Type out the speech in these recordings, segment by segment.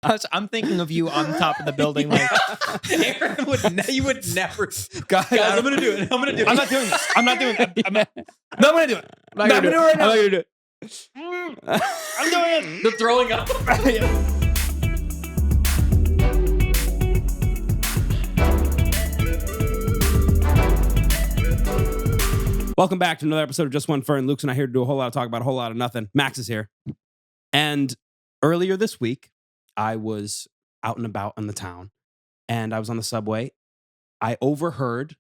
I'm thinking of you on top of the building. Like, Aaron you would never. guys, I'm gonna do it. I'm gonna do it. I'm not doing this. I'm not doing it. I'm not gonna do it. I'm not gonna do it right now. I'm not gonna do it. I'm doing it. The throwing up. Welcome back to another episode of JustOneFern. Luke's not here to do a whole lot of talk about a whole lot of nothing. Max is here. And earlier this week, I was out and about in the town, and I was on the subway. I overheard,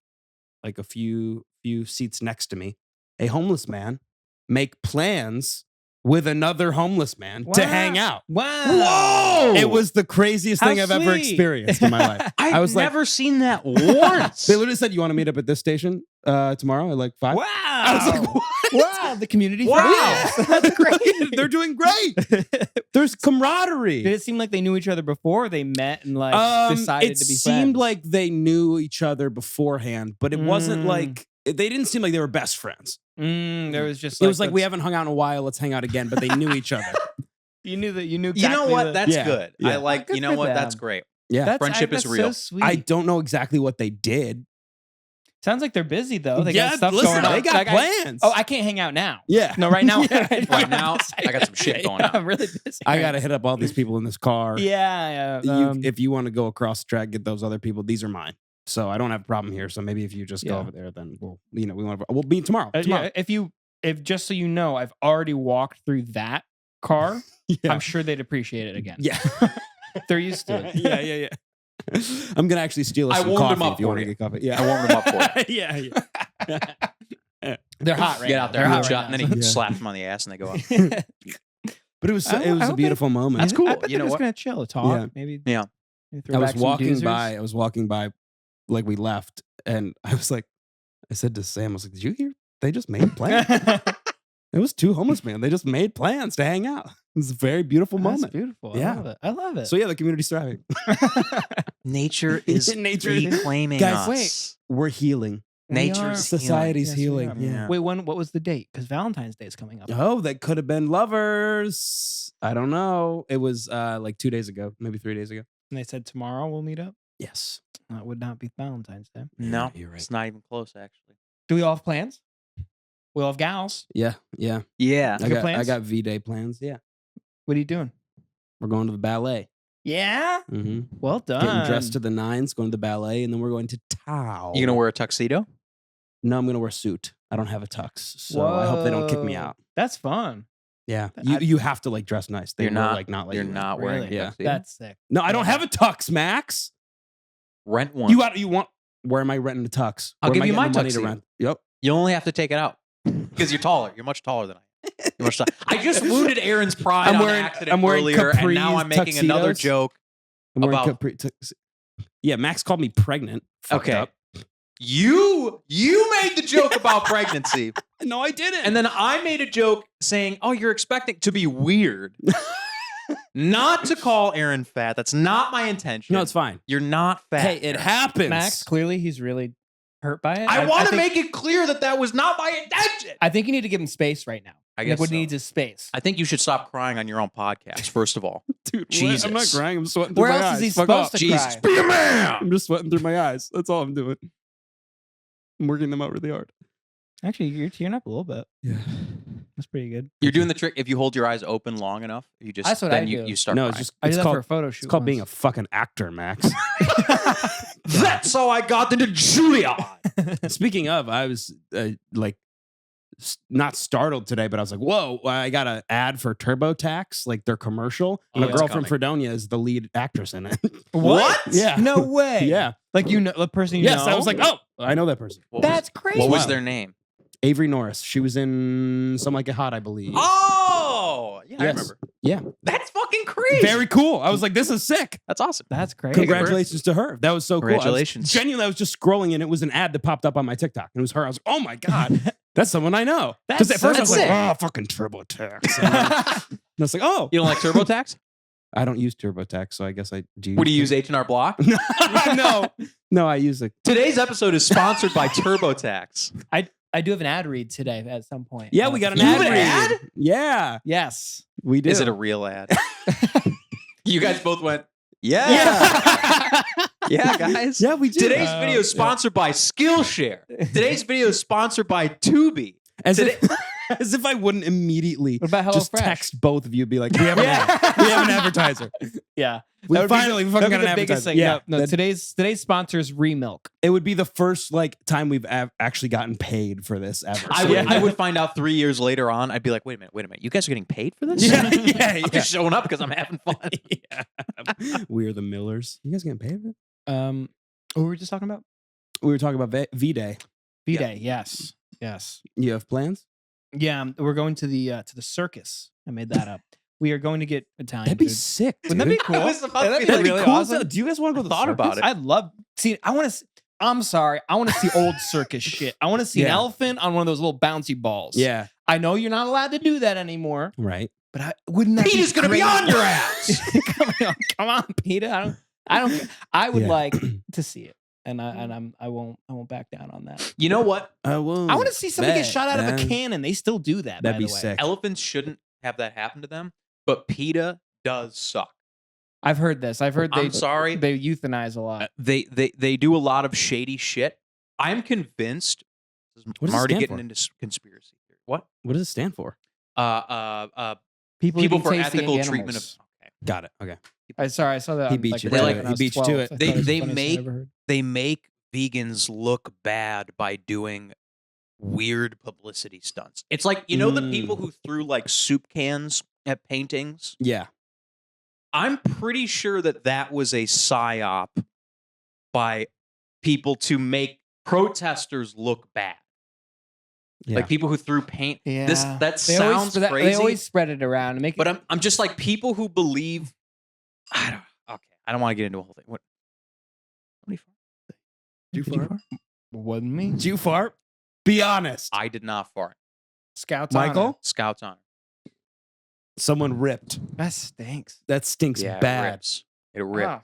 like a few seats next to me, a homeless man make plans with another homeless man to hang out. Wow. Whoa! It was the craziest thing How I've ever sweet. experienced in my life. I was never seen that once. They literally said, "You want to meet up at this station tomorrow at like 5?" Wow. I was like, "What?" Wow. The community. Wow, thrives. that's great. They're doing great. There's camaraderie. Did it seem like they knew each other before, or they met and like decided to be friends? It seemed like they knew each other beforehand, but it wasn't like they didn't seem like they were best friends. There was just. It was like, we haven't hung out in a while. Let's hang out again. But they knew each other. You knew that. You knew. You know exactly what? the- That's Yeah. good. Yeah. I like. Good You know for what? them. That's great. Yeah, That's- Friendship is that's real. So sweet. I don't know exactly what they did. Sounds like they're busy though. They Yeah, got stuff listen, going on. they got Like, plans. I can't hang out now. Yeah. No, right now. Yeah. Right now, I got some shit going on. I'm really busy. I got to hit up all these people in this car. Yeah. If you want to go across the track, get those other people. These are mine. So I don't have a problem here. So maybe if you just go over there, then we'll meet tomorrow. Yeah, if just so you know, I've already walked through that car. Yeah. I'm sure they'd appreciate it again. Yeah. They're used to it. Yeah. I'm gonna actually steal us I some warmed coffee them up if you for want to you. get coffee. Yeah, I warmed them up for you. yeah. They're hot right Get now. out there, They're hot and shot, and right then now. he Yeah. slaps them on the ass, and they go up. But it was I a hope beautiful moment. That's cool. I bet You know they're just what? gonna chill, talk, Yeah. maybe. Yeah. maybe throw I was back some walking doozers. by. I was walking by, like we left, and I was like, I said to Sam, I was like, "Did you hear? They just made plans. It was two homeless men. They just made plans to hang out. It was a very beautiful That's moment. beautiful. Yeah. I love it. So yeah, the community's thriving. Nature is Nature- reclaiming Guys, us. We're healing. Nature's Society's Yes, we healing. are. Yeah. Wait, what was the date? Because Valentine's Day is coming up. Oh, that could have been lovers. I don't know. It was like 2 days ago, maybe 3 days ago. And they said tomorrow we'll meet up. Yes. That would not be Valentine's Day. No, you're right. it's not even close, actually. Do we all have plans? We all have gals. Yeah. Yeah. I Good got plans? V-Day plans. Yeah. What are you doing? We're going to the ballet. Yeah. Mm-hmm. Well done. Getting dressed to the nines, going to the ballet, and then we're going to Tao. You gonna wear a tuxedo? No, I'm going to wear a suit. I don't have a tux, so I hope they don't kick me Whoa. out. That's fun. Yeah, I- you have to like dress nice. They You're will, not. like not let You're you in. not wearing Really? a Yeah. tuxedo. That's sick. No, I don't have a tux, Max. Rent one. You want? Where am I renting a tux? I'll Where give am I you my getting the money to tuxedo. rent? Yep. You only have to take it out because you're taller. You're much taller than I am. You're much taller. I just wounded Aaron's pride I'm on wearing- accident I'm wearing earlier, and now capris, I'm making another tuxedos. joke. I'm wearing About- yeah, Max called me pregnant. Fucked Okay. up. You made the joke about pregnancy, No, I didn't. and then I made a joke saying, "Oh, you're expecting to be weird." Not to call Aaron fat. That's not my intention. no, it's fine. You're not fat. Hey, it happens. Max, clearly he's really hurt by it. I want to think- make it clear that was not my intention. I think you need to give him space right now. I guess what so. he needs is space. I think you should stop crying on your own podcast, first of all. Dude, what? Jesus. I'm not crying. I'm sweating through Where my else eyes. is he Fuck supposed off. to Jesus, cry? be a man. I'm just sweating through my eyes. That's all I'm doing. I'm working them out really hard. Actually, you're tearing up a little bit. Yeah. That's pretty good. You're doing the trick. If you hold your eyes open long enough, you just That's what then I you do. you start No, crying. it's just I did it's that for a called photo shoot. it's called being a fucking actor, Max. That's how I got into Juilliard. Speaking of, I was like not startled today, but I was like, whoa, I got an ad for TurboTax, like their commercial. And Oh, the it's girl from coming. Fredonia is the lead actress in it. What? Yeah. No way. Yeah. Like you know the person you Yes, know. I was like, oh, I know that person. What That's was, crazy. What was Wow. their name? Avery Norris. She was in Some Like It Hot, I believe. Oh, yeah, I Yes. remember. Yeah. That's fucking crazy. Very cool. I was like, this is sick. That's awesome. That's crazy. Congratulations to her. That was so cool. Congratulations. Genuinely, I was just scrolling and it was an ad that popped up on my TikTok. And it was her. I was like, oh my God, that's someone I know. Because That's at first I was sick. like, oh, fucking TurboTax. And I was like, oh. You don't like TurboTax? I don't use TurboTax, so I guess I do. What do you use, H&R Block? No, I use it. Today's episode is sponsored by TurboTax. I do have an ad read today at some point. Yeah, we got an You ad. have an read. ad? Yeah, Yes. we did. Is it a real ad? You guys both went, yeah. Yeah, guys. Yeah, we did. Today's video is sponsored by Skillshare. Today's video is sponsored by Tubi. As if I wouldn't immediately What about just HelloFresh? text both of you and be like, we have an ad. We have an advertiser. Yeah. We That would be finally the- fucking that'd got be an the biggest advertiser. thing. Yeah, No, today's sponsor is Remilk. it would be the first time we've actually gotten paid for this ever. I would find out 3 years later on. I'd be like, wait a minute. You guys are getting paid for this? Yeah, I'm just showing up because I'm having fun. yeah. We're the Millers. You guys getting paid for it? What were we just talking about? We were talking about V-Day. V-Day. Yes. You have plans? Yeah, we're going to the circus. I made that up. We are going to get Italian That'd be food. sick. Wouldn't that be dude. cool? I was about to That'd be be like, really cool. awesome. Do you guys want to go to the Thought circus? about it. I'd love see. I want to. I'm sorry. I want to see old circus shit. I want to see an Yeah. elephant on one of those little bouncy balls. Yeah. I know you're not allowed to do that anymore, Right. but wouldn't that Peter's be gonna be great? on your ass. come on, Peter. I don't. I would Yeah. like to see it, and I won't back down on that. You know what? I want to see somebody get shot out of a cannon. They still do that. That'd by be the way. sick. Elephants shouldn't have that happen to them, but PETA does suck. I've heard this. I've heard I'm sorry. they euthanize a lot. They do a lot of shady shit. I'm convinced. What I'm does it already stand getting for? into conspiracy theory. What? What does it stand for? People People eating for tasty ethical animals. treatment of. Okay. Got it. Okay. Sorry, I saw that. He on, beat like, you the to radio it. when He I was beat you to 12. it. I thought it was the They funniest thing I've ever heard. They make vegans look bad by doing weird publicity stunts. It's like, you know, the people who threw like soup cans at paintings? Yeah. I'm pretty sure that was a psyop by people to make protesters look bad. Yeah. Like people who threw paint. Yeah, That They sounds always, crazy. They always spread it around and make it. But I'm just like people who believe. I don't want to get into a whole thing. What? Did you fart? Wasn't me. Did you fart? Be honest. I did not fart. Scouts. Michael? Scouts on. Someone ripped. That stinks. That stinks Yeah, bad. It rips. It rips. Ah,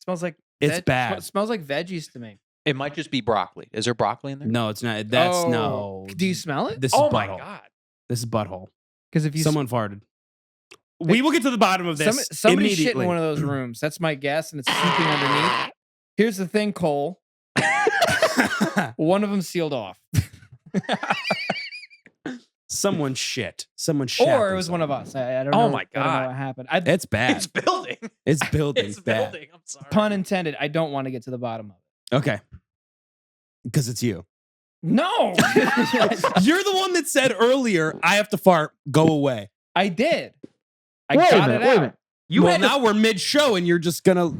smells like It's bad. It smells like veggies to me. It might just be broccoli. Is there broccoli in there? No, it's not. That's Oh, no. Do you smell it? This Oh is my butthole. god. This is butthole. Because if you Someone farted. We will get to the bottom of this somebody shit in immediately. one of those rooms. That's my guess, and it's seeping underneath. Here's the thing, Cole. One of them sealed off, Someone shit. Someone shit. or it was one of us. I don't Oh know. my I don't know God. what happened. It's bad. It's building. It's building. It's bad. building. I'm sorry. Pun intended. I don't want to get to the bottom of it. Okay. Because it's you. No, You're the one that said earlier, I have to fart, go away. I did. I Wait a got minute, it wait a out. minute. You well, had to- now we're mid-show and you're just gonna,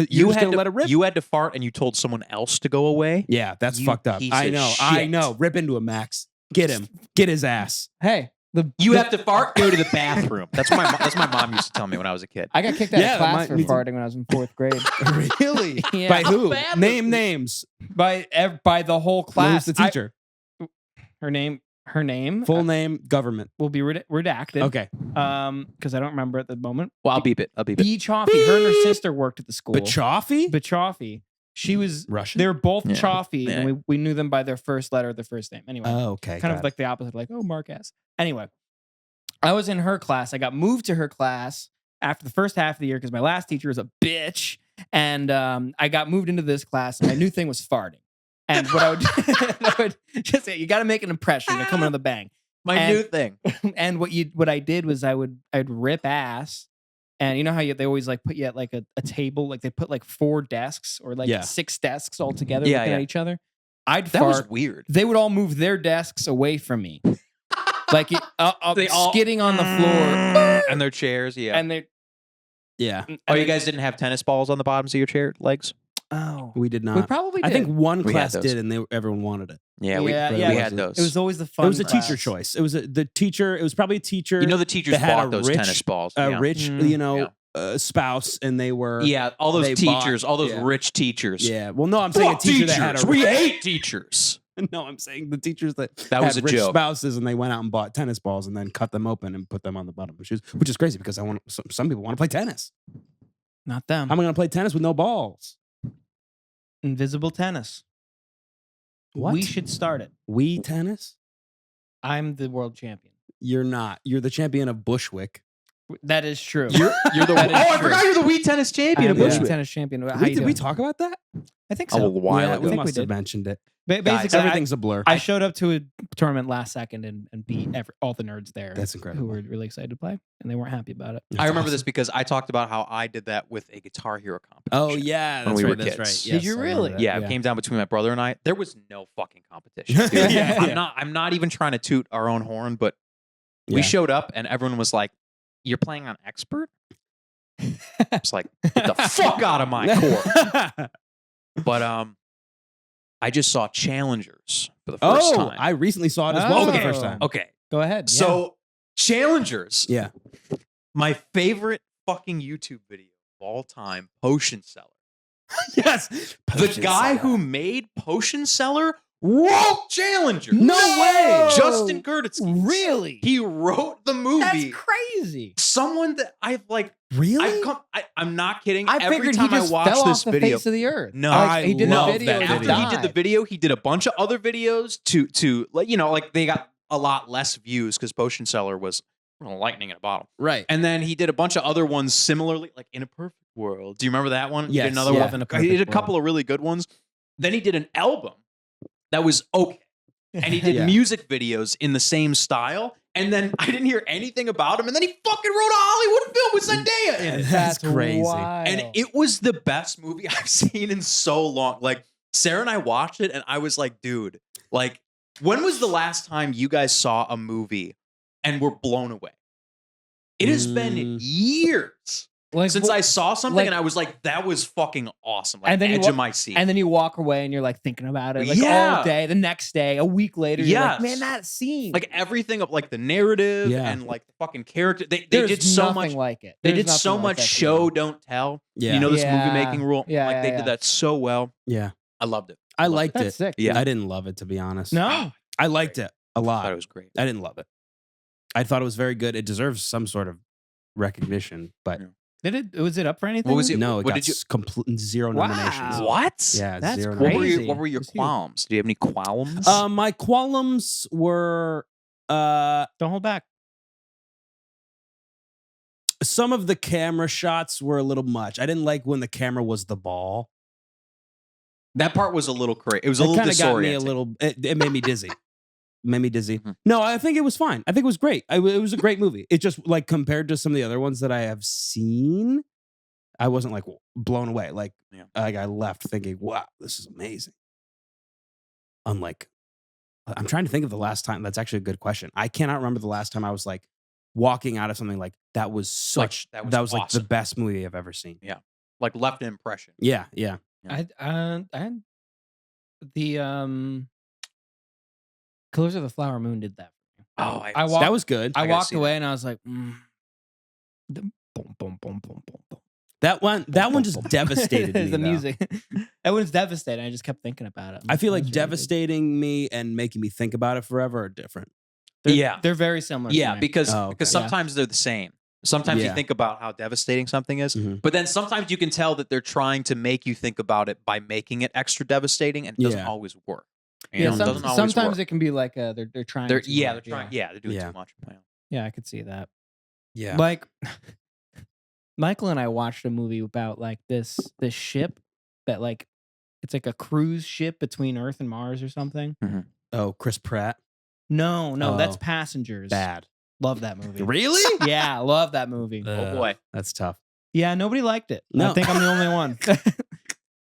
you're just gonna let it rip. You had to fart and you told someone else to go away. Yeah, that's You fucked up. piece I of know. I shit. know. Rip into him, Max. Get him. Get his ass. Hey, You have to fart. Go to the bathroom. That's what my mom used to tell me when I was a kid. I got kicked out Yeah, of class for me too. farting when I was in 4th grade. Really? Yeah. By who? bad Name was- names. by the whole Who's class. the teacher? Her name Full name, government. will be redacted. Okay. Because I don't remember at the moment. Well, I'll beep it. B. Chaffee. Her and her sister worked at the school. Bachoffee? Bachoffee. She was Russian? They were both Yeah. Chaffee, Yeah. and we knew them by their first letter, their first name. Anyway, Oh, okay. kind got of like the opposite, like, oh, Mark S. Anyway, I was in her class. I got moved to her class after the first half of the year because my last teacher was a bitch, and I got moved into this class, and my new thing was farting. And what I would just say, you got to make an impression. You're coming on the bang. My And- new thing. And what I did was I'd rip ass, and you know how they always like put you at like a table, like they put like 4 desks or like Yeah. 6 desks all together Yeah, looking yeah. at each other. I'd That fart. was weird. They would all move their desks away from me, like They all- skidding on the floor, And their chairs. Yeah. and they. Yeah. Oh, you guys didn't have tennis balls on the bottoms of your chair legs? Oh, We did we not. probably did. I think one We had class those. did, and everyone wanted it. Yeah, Yeah, we yeah. had those. it was always the fun. It was a teacher class. choice. It was the teacher. It was probably a teacher. You know the teachers that had bought a those rich- tennis balls. a yeah. rich, Mm. spouse, and they were. Yeah, all those they teachers, bought- all those yeah. rich teachers. Yeah. Well, no, I'm saying Fuck a teacher that had a. We hate teachers. No, I'm saying the teachers that That was had a rich joke. spouses, and they went out and bought tennis balls, and then cut them open and put them on the bottom of the shoes, which is crazy because I want some people want to play tennis. Not them. How am I going to play tennis with no balls? Invisible tennis. What? We should start it. We tennis? I'm the world champion. You're not. You're the champion of Bushwick. That is true. You're the That is I true. forgot you're the Wii tennis champion of I'm the Bushwick. tennis champion. How you Did we doing? talk about that? I think A so. while yeah, ago. we think must we have did. mentioned it. Basically, Everything's a blur. I showed up to a tournament last second and beat all the nerds there. That's Who incredible. were really excited to play, and they weren't happy about it. I remember That's this because I talked about how I did that with a Guitar Hero competition. Oh yeah, when that's we right. were That's kids. right. Did Yes, you I remember really? that, Yeah, it came down between my brother and I. There was no fucking competition. Dude. Yeah. I'm not even trying to toot our own horn, but Yeah. we showed up and everyone was like, "You're playing on expert?" It's like, "Get the fuck out of my court." But I just saw Challengers for the first time. I recently saw it as well for the Okay. first time. Okay, Go ahead. yeah. so Challengers, Yeah. my favorite fucking YouTube video of all time, Potion Seller. Yes. The guy who made Potion Seller wrote Challenger. No way! Justin Gerditzky. really, He wrote the movie. that's crazy. Someone that I've like. Really? I'm not kidding. I Every figured time he just I watch fell this off the video, face of the earth. No, Like, he did love the video. that and video. after he did the died. video, he did a bunch of other videos to like like they got a lot less views because Potion Seller was lightning in a bottle. Right. And then he did a bunch of other ones similarly, like In a Perfect World. Do you remember that one? He Yes, did another yeah. one. In a He did a Perfect couple of really good ones. Then he did an album that was okay. And he did Yeah. music videos in the same style. And then I didn't hear anything about him. And then he fucking wrote a Hollywood film with Zendaya in it. That's crazy. wild. And it was the best movie I've seen in so long. Like, Sarah and I watched it, and I was like, dude, like, when was the last time you guys saw a movie and were blown away? It has been years like, since I saw something, like- and I was like, that was fucking awesome. Like, And then you edge wa- of my seat. and then you walk away and you're like thinking about it like Yeah. all day. The next day, a week later, you're like, Yes. man, that scene. like, everything of, like, the narrative Yeah. and, like, the fucking character. They There's did so nothing much. like it. They There's did so nothing like much that show, feeling. don't tell. Yeah. You know this Yeah. movie making rule? Yeah, Like, yeah, they yeah. did that so well. Yeah. I loved it. I liked That's it. sick. Yeah. I didn't love it, to be honest. No, I liked it a I lot. thought it was great. I didn't love it. I thought it was very good. It deserves some sort of recognition, but Yeah. did it? Was it up for anything? What was it? no, it What got did you- complete zero Wow. nominations. What? Yeah, That's zero What were, nominations. what were your It's huge. qualms? Do you have any qualms? My qualms were Don't hold back. some of the camera shots were a little much. I didn't like when the camera was the ball. that part was a little crazy. It was a It little kind of got me a disorienting. little. It made me dizzy. Made me dizzy. Mhm. No, I think it was fine. I think it was great. It was a great movie. It just like compared to some of the other ones that I have seen, I wasn't like blown away. Like, Yeah. like I left thinking, "Wow, this is amazing." Unlike, I'm trying to think of the last time. That's actually a good question. I cannot remember the last time I was like walking out of something like that was such. that that was was like the awesome. best movie I've ever seen. Like, left an impression. Yeah, yeah. I had the Killers of the Flower Moon did that. Oh, I walked. That was good. I I gotta walked see away and I was like, boom, boom, boom, boom, boom, boom, boom. That one just devastated me. the though. music. That one's devastating. I just kept thinking about it. I feel It like was really good. devastating me and making me think about it forever are different. They're very similar. to Yeah, me. because Oh, okay. because sometimes they're the same. Sometimes you Yeah. think about how devastating something is, Mhm. but then sometimes you can tell that they're trying to make you think about it by making it extra devastating, and it doesn't Yeah. always work. yeah, It doesn't always sometimes work. it can be like they're trying. They're too yeah, much, they're trying. Yeah, they're doing Yeah. too much. Yeah. Yeah, I could see that. Yeah. Like Michael and I watched a movie about like this ship that like it's like a cruise ship between Earth and Mars or something. Oh, Chris Pratt. No, that's Oh. Passengers. Bad. Love that movie. Really? Yeah, love that movie. Oh boy. That's tough. Yeah, nobody liked it. I No. think I'm the only one.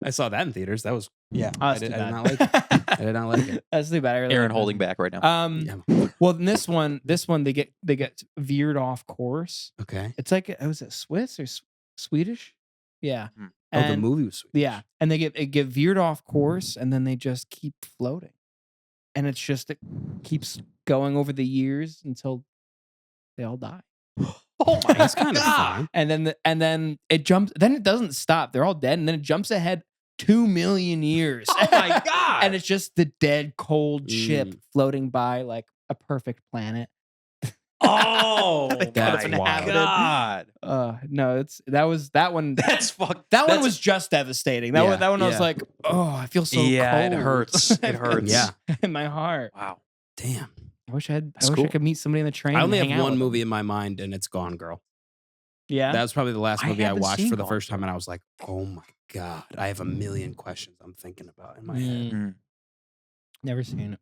I saw that in theaters. That was Oh, I that's did, too I did bad. not like it. I did not like it. That's too bad. I really Aaron like holding that. back right now. Yeah. Well, in this one they get veered off course. Okay. It's like was it Swiss or Swedish? Yeah. Hmm. Oh, the And- movie was sweet. Yeah, and they get veered off course, and then they just keep floating, and it keeps going over the years until they all die. Oh my That's kind of God. fun. And then it jumps. Then it doesn't stop. They're all dead, and then it jumps ahead 2 million years. Oh my God. And it's just the dead, cold ship Mm. floating by like a perfect planet. Oh That That's my wild. God. No, that one. That's fuck. That one that's- was just devastating. That Yeah, one I was yeah. like, oh, I feel so Yeah, cold. it hurts. It hurts. Yeah. in my heart. Wow. Damn. I wish I That's I cool. could meet somebody in the train. I and only hang have out one with them. movie in my mind, and it's Gone Girl. Yeah. That was probably the last I movie I haven't watched seen for the Gone first time, Girl. and I was like, "Oh my god, I have a million questions I'm thinking about in my head." Mm. Never seen it.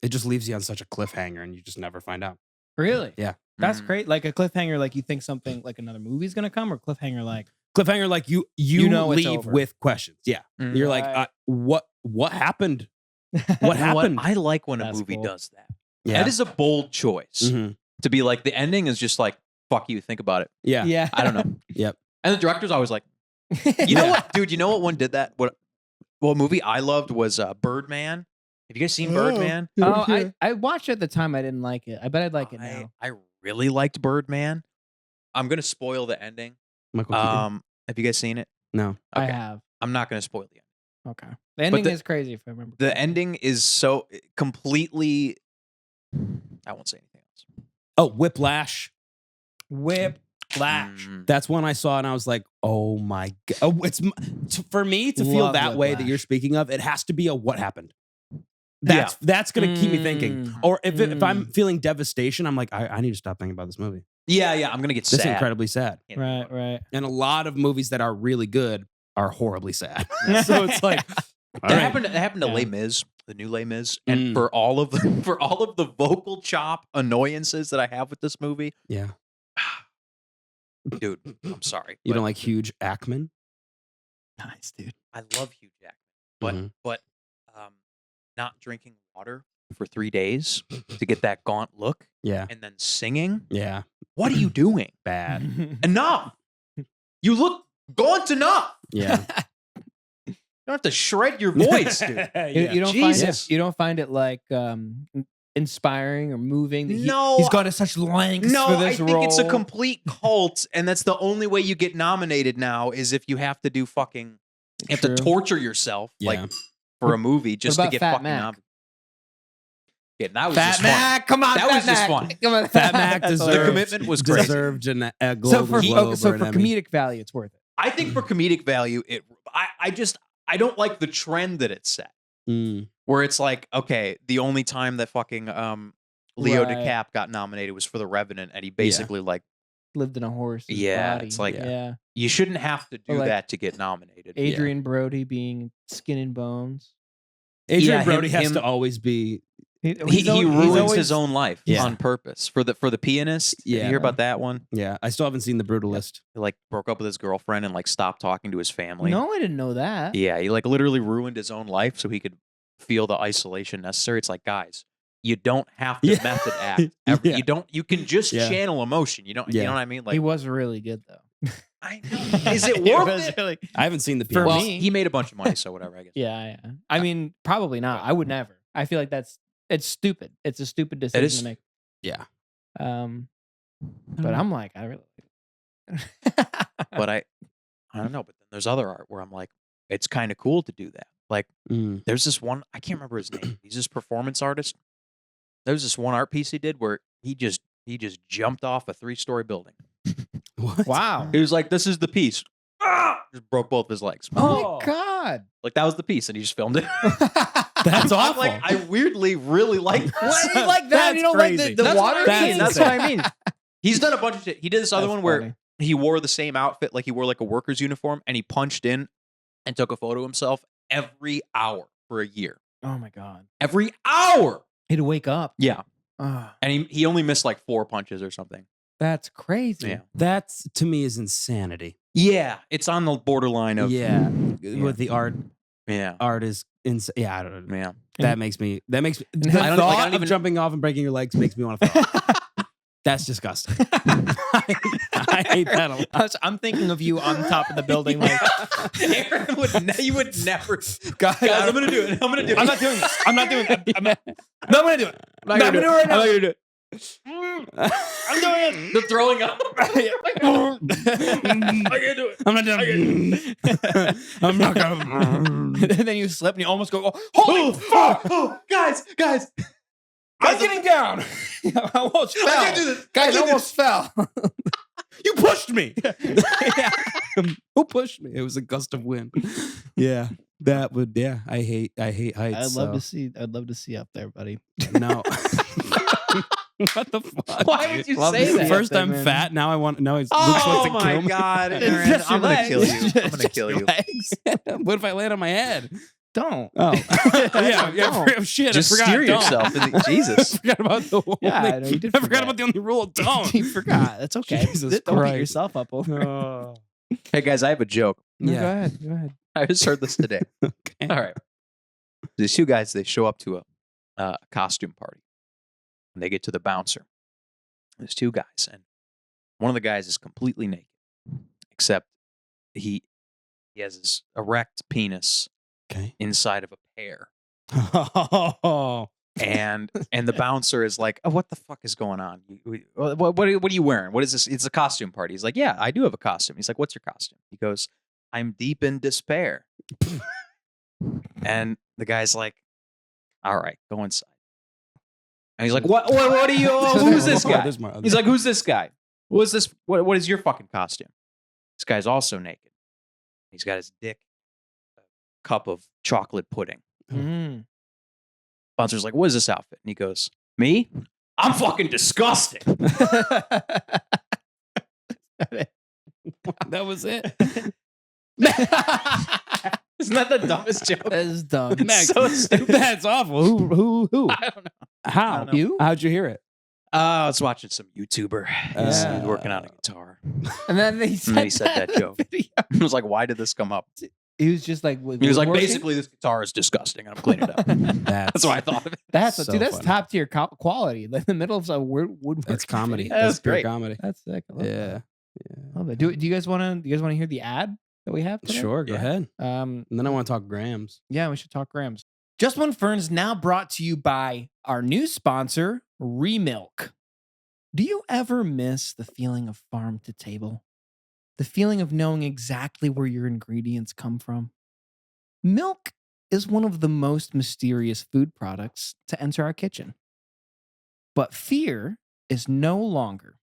It just leaves you on such a cliffhanger, and you just never find out. Really? Yeah. That's Mm. great. Like a cliffhanger, like you think something like another movie's gonna come, or cliffhanger like Cliffhanger, like you know it's leave over. with questions. Yeah, Mm. you're Right. like, what happened? What You know what? happened? I like when a That's movie cool. does that. Yeah, That is a bold choice Mhm. to be like, the ending is just like, fuck you, think about it. yeah, Yeah. I don't know. Yep. And the director's always like, you know what, dude, you know what one did that? What movie I loved was Birdman. Have you guys seen Birdman? Oh, I watched it at the time. I didn't like it. I bet I'd like it now. I really liked Birdman. I'm gonna spoil the ending. Michael Keaton? Have you guys seen it? No. I Okay. have. I'm not gonna spoil the ending. Okay. The ending the- is crazy if I remember. The correctly. ending is so completely. I won't say anything else. Oh, Whiplash. Whiplash. Mm. That's one I saw, and I was like, "Oh my god!" Oh, for me to feel Love that way that Whiplash. you're speaking of. It has to be a what happened. That's gonna keep me thinking. Mm. Or if I'm feeling devastation, I'm like, I need to stop thinking about this movie. Yeah, I'm gonna get This is sad. incredibly sad. Can't think Right, about it. right. And a lot of movies that are really good are horribly sad. So it's like, all That right. happened to Yeah. Les Mis, the new Les Mis, and Mm. for all of the vocal chop annoyances that I have with this movie, Yeah, dude, I'm sorry. you but don't like Hugh Jackman? Nice, dude. I love Hugh Jackman, but Mhm. not drinking water for 3 days to get that gaunt look, Yeah, and then singing. yeah, What are you doing? bad. Enough. You look gaunt enough. Yeah, You don't have to shred your voice, dude. You don't Jesus. find it. You don't find it like inspiring or moving. That No, he's gone to such lengths No, for I this think role. it's a complete cult, and that's the only way you get nominated now is if you have to do fucking. You have to True. torture yourself Yeah. like for a movie just to about get Fat fucking Mac? nominated. Yeah, that was Fat just fun. Mac, come on, That Fat was just Mac. fun. Come on, Fat Mac That's deserved, hilarious. commitment was crazy. deserved a So Golden for Globe or an Emmy. comedic value, it's worth it. I think for comedic value, I don't like the trend that it set. Mm. Where it's like, okay, the only time that fucking Leo Right. DiCap got nominated was for The Revenant, and he basically like, Lived in a horse's Yeah, body. it's like- yeah. you shouldn't have to do Or like that to get nominated. Adrian Brody being Skin and Bones. Adrian Yeah, Brody him- has to always be. He He's ruins always- his own life Yeah. on purpose for the pianist. Did Yeah. you hear about that one? Yeah, I still haven't seen The Brutalist. He like broke up with his girlfriend and like stopped talking to his family. No, I didn't know that. Yeah, he like literally ruined his own life so he could feel the isolation necessary. It's like, guys, you don't have to Yeah. method act. Yeah. You can just Yeah. channel emotion. You know Yeah. what I mean? Like, He was really good though. I know. Is it He worth was it? really- I haven't seen the For pianist. Well, me- he made a bunch of money, so whatever, I guess. Yeah. I mean, probably not. I would never. I feel like it's stupid. It's a stupid decision is. to make. Yeah. But I'm like, I really like it. But I don't know. But then there's other art where I'm like, it's kind of cool to do that. Like, Mm. there's this one, I can't remember his name. He's this performance artist. There's this one art piece he did where he just jumped off a 3-story building. What? Wow. He was like, "This is the piece." Just broke both his legs. Oh my God. Like that was the piece, and he just filmed it. That's I'm awful. like, I weirdly really like this. Why do you like that? That's You don't crazy. like the That's water what I mean. scene? That's what I mean. He's done a bunch of shit. He did this other That's one where funny. he wore the same outfit, like he wore like a worker's uniform, and he punched in and took a photo of himself every hour for a year. Oh my God. Every hour. He'd wake up. Yeah. Ah, And he only missed like 4 punches or something. that's crazy. Yeah. That's to me is insanity. Yeah. It's on the borderline of Yeah, with the art Yeah. is insane. Yeah, I don't know. Yeah. That makes me. The I don't- thought like, I don't of even- jumping off and breaking your legs makes me want to throw up. That's disgusting. I hate that a lot. I'm thinking of you on top of the building, like, Aaron you would never. guys, I'm gonna do it. I'm gonna do it. I'm not doing this. I'm not doing it. I'm gonna do it. I'm not gonna do it right now. I'm gonna do it. I'm doing it. The throwing up. I'm I can't do it. I'm not doing. I'm not gonna. And then you slip and you almost go, oh, holy fuck! Oh, guys. I'm getting down. I almost fell. I can't do this. Guys, I I can't do almost fell. You pushed me. Yeah. Who pushed me? It was a gust of wind. Yeah, that would. Yeah, I hate heights. I'd love so. to see. I'd love to see up there, buddy. No. What the fuck? Why would you Love say to see that? it. First I'm man. fat. Now Luke wants Oh to my kill me. god, It's Aaron, just I'm your gonna kill legs. you. I'm gonna Just kill your you. legs. What if I land on my head? Don't. Oh, yeah. Don't. Shit, Just I forgot. steer Don't. yourself. I Jesus. forgot about the only, Yeah, I know, you did I forgot forget. about the only rule. Don't. You forgot. That's okay. Jesus Don't beat Christ. yourself up over it. Hey guys, I have a joke. No, Yeah. Go ahead. Go ahead. I just heard this today. Okay. All right. These two guys, they show up to a costume party. And they get to the bouncer. There's two guys, and one of the guys is completely naked, except he has his erect penis Okay. inside of a pear. Oh. And the bouncer is like, oh, what the fuck is going on? What are you wearing? What is this? It's a costume party. He's like, yeah, I do have a costume. He's like, what's your costume? He goes, I'm deep in despair. And the guy's like, all right, go inside. And he's like, what are you? Who's this Oh, guy? there's more. He's like, who's this guy? What is this? What is your fucking costume? This guy's also naked. He's got his dick, a cup of chocolate pudding. Mm. Bouncer's like, what is this outfit? And he goes, me? I'm fucking disgusting. That was it. Isn't that the dumbest joke? That is dumb. It's Max, so stupid. That's awful. Who? I don't know. How? don't know. You? How'd you hear it? I was watching some YouTuber. He's Yeah. working on a guitar. And then he said, that joke. video. I was like, why did this come up? He was just like, He was like, woodworking? basically, this guitar is disgusting, and I'm cleaning it up. That's what I thought of it. That's So dude. That's funny. top tier quality. Like in the middle of some woodworking. That's comedy. video. That's That's pure great. comedy. That's sick. I love Yeah. that. Love it. Do you guys want to hear the ad that we have today? Sure. Go Yeah. ahead. And then I want to talk grams. yeah, we should talk grams. Just One Fern is now brought to you by our new sponsor, Remilk. Do you ever miss the feeling of farm to table? The feeling of knowing exactly where your ingredients come from? Milk is one of the most mysterious food products to enter our kitchen. But fear is no longer,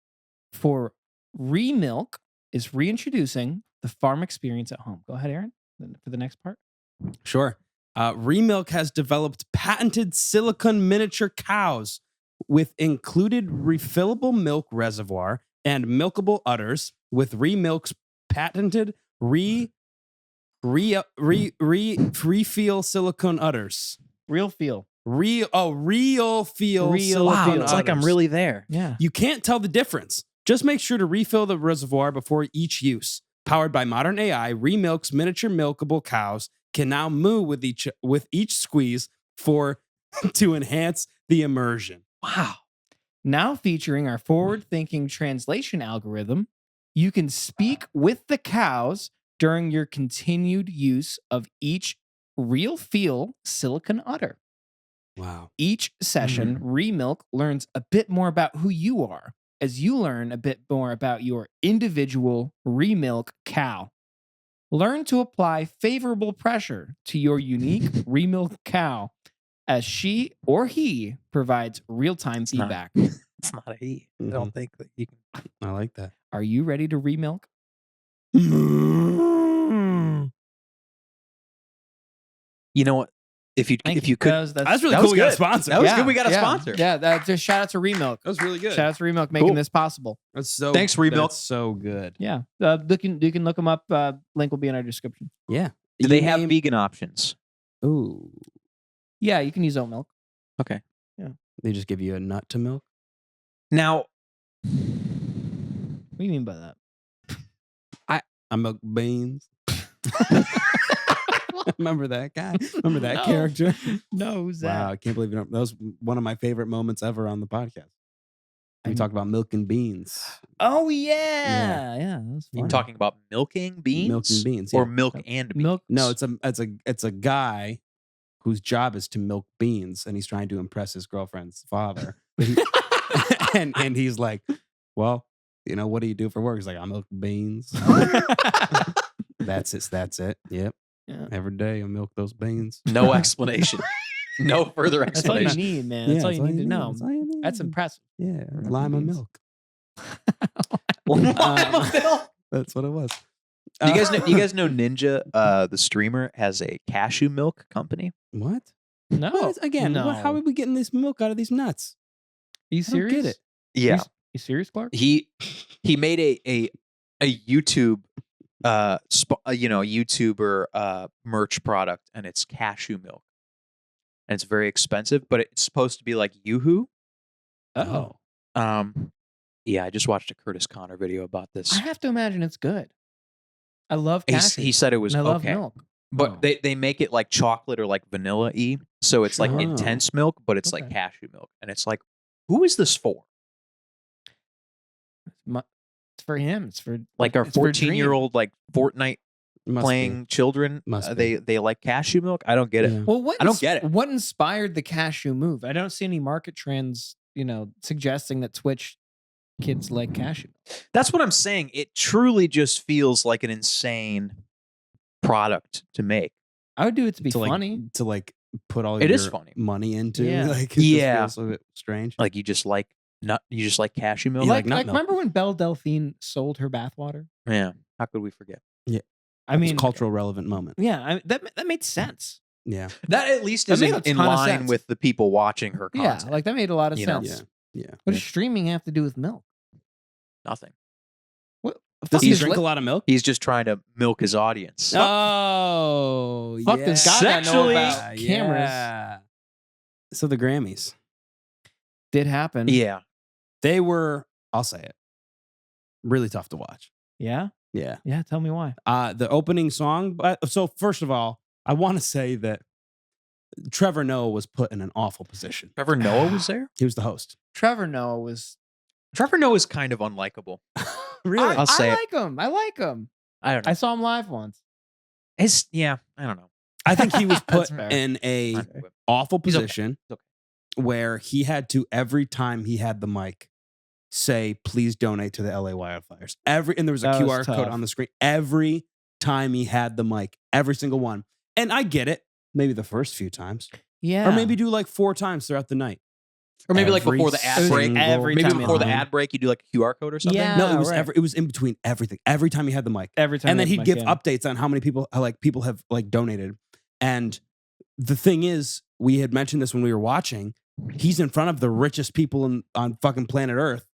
for Remilk is reintroducing the farm experience at home. Go ahead, Aaron, for the next part. Sure. Remilk has developed patented silicone miniature cows with included refillable milk reservoir and milkable udders with Remilk's patented refill silicone udders. Real feel. Real feel Real silicone feel. It's like I'm udders. really there. Yeah. You can't tell the difference. Just make sure to refill the reservoir before each use. Powered by modern AI, Remilk's miniature milkable cows can now moo with each squeeze to enhance the immersion. Wow. Now featuring our forward-thinking translation algorithm, you can speak with the cows during your continued use of each real feel silicone udder. Wow. Each session, Remilk learns a bit more about who you are as you learn a bit more about your individual Remilk cow. Learn to apply favorable pressure to your unique Remilk cow as she or he provides real-time not- feedback. It's not a he. I Mhm. don't think that you can. I like that. Are you ready to remilk? You know what? If you could, That's really That cool. was We got a good. sponsor. That was good. We got a sponsor. Yeah, just shout out to Remilk. That was really good. Shout out to Remilk making Cool. this possible. That's so. Thanks, Remilk. That's so good. Yeah, you can look them up. Link will be in our description. Yeah. do they have vegan options? Ooh. Yeah, you can use oat milk. Okay. They just give you a nut to milk. Now, What do you mean by that? I milk beans. Remember that guy? Remember that No. character? No, who's Wow, I can't believe it. That was one of my favorite moments ever on the podcast. We I'm- talked about milk and beans. Oh yeah, yeah. That was you fun. talking about milking beans? Milk and beans. Or yeah. milk and beans? milk. No, it's a guy whose job is to milk beans, and he's trying to impress his girlfriend's father. But he- and he's like, well, what do you do for work? He's like, I milk beans. That's it. Yep. Yeah. Every day I milk those beans. No explanation. No further That's all you explanation. need, man. That's all you need to know. That's all you need. That's impressive. Yeah, Milk lima beans. milk. Lima milk. That's what it was. Do you guys know? You guys know Ninja, the streamer, has a cashew milk company. What? No, What? Again, no. how are we getting this milk out of these nuts? you I don't serious? get it. Yeah. You serious, Clark? He made a YouTube YouTuber merch product, and it's cashew milk, and it's very expensive, but it's supposed to be like Yoo-hoo. Oh. Yeah, I just watched a Curtis Connor video about this. I have to imagine it's good. I love He cashews. he said it was and I love okay, milk. but Oh. they make it like chocolate or like vanilla-y, so it's like Sure. intense milk, but it's like Okay. cashew milk, and it's like, who is this for? It's for him. It's for Like our it's for Dream. 14-year-old like Fortnite Must playing children, Must be. they like cashew milk. I don't get it. Yeah. Well, what I don't get it. What inspired the cashew move? I don't see any market trends, suggesting that Twitch kids like cashew. That's what I'm saying. It truly just feels like an insane product to make. I would do it to be to funny. to like put all It your is funny. money into. Yeah. Like, it Yeah. just feels a bit strange. Like you just like cashew milk. Yeah, like, like nut milk. remember when Belle Delphine sold her bathwater? Yeah. How could we forget? I mean, it's a cultural relevant moment. yeah, that made sense. Yeah. That at least That is made a in ton of line sense. with the people watching her Yeah, content. like that made a lot of You know? sense. Yeah. What does streaming have to do with milk? Nothing. What? Does fuck he is drink li- a lot of milk? He's just trying to milk his audience. Oh, Fuck yeah. this guy that know Sexually- about cameras. Yeah. So the Grammys, Did happen. Yeah. they were, I'll say it, really tough to watch. Yeah. Yeah. Yeah. Tell me why. The opening song. So first of all, I want to say that Trevor Noah was put in an awful position. Trevor Noah was there? He was the host. Trevor Noah was. Trevor Noah is kind of unlikable. Really? I'll say I it. like him. I like him. I don't know. I saw him live once. I don't know. I think he was put That's fair. in a He's awful He's okay. position He's where he had to, every time he had the mic, say, please donate to the LA wildfires. And there was a That was QR code tough. on the screen. Every time he had the mic, every single one. And I get it. Maybe the first few times. Yeah. Or maybe do like 4 times throughout the night. Or maybe like Every before the ad single break. Every Maybe time before the time. ad break, you do like a QR code or something. Yeah. No, it was right. it was in between everything. Every time he had the mic. every time. And then he he'd give updates on how many people have like donated. And the thing is, we had mentioned this when we were watching. He's in front of the richest people on fucking planet Earth.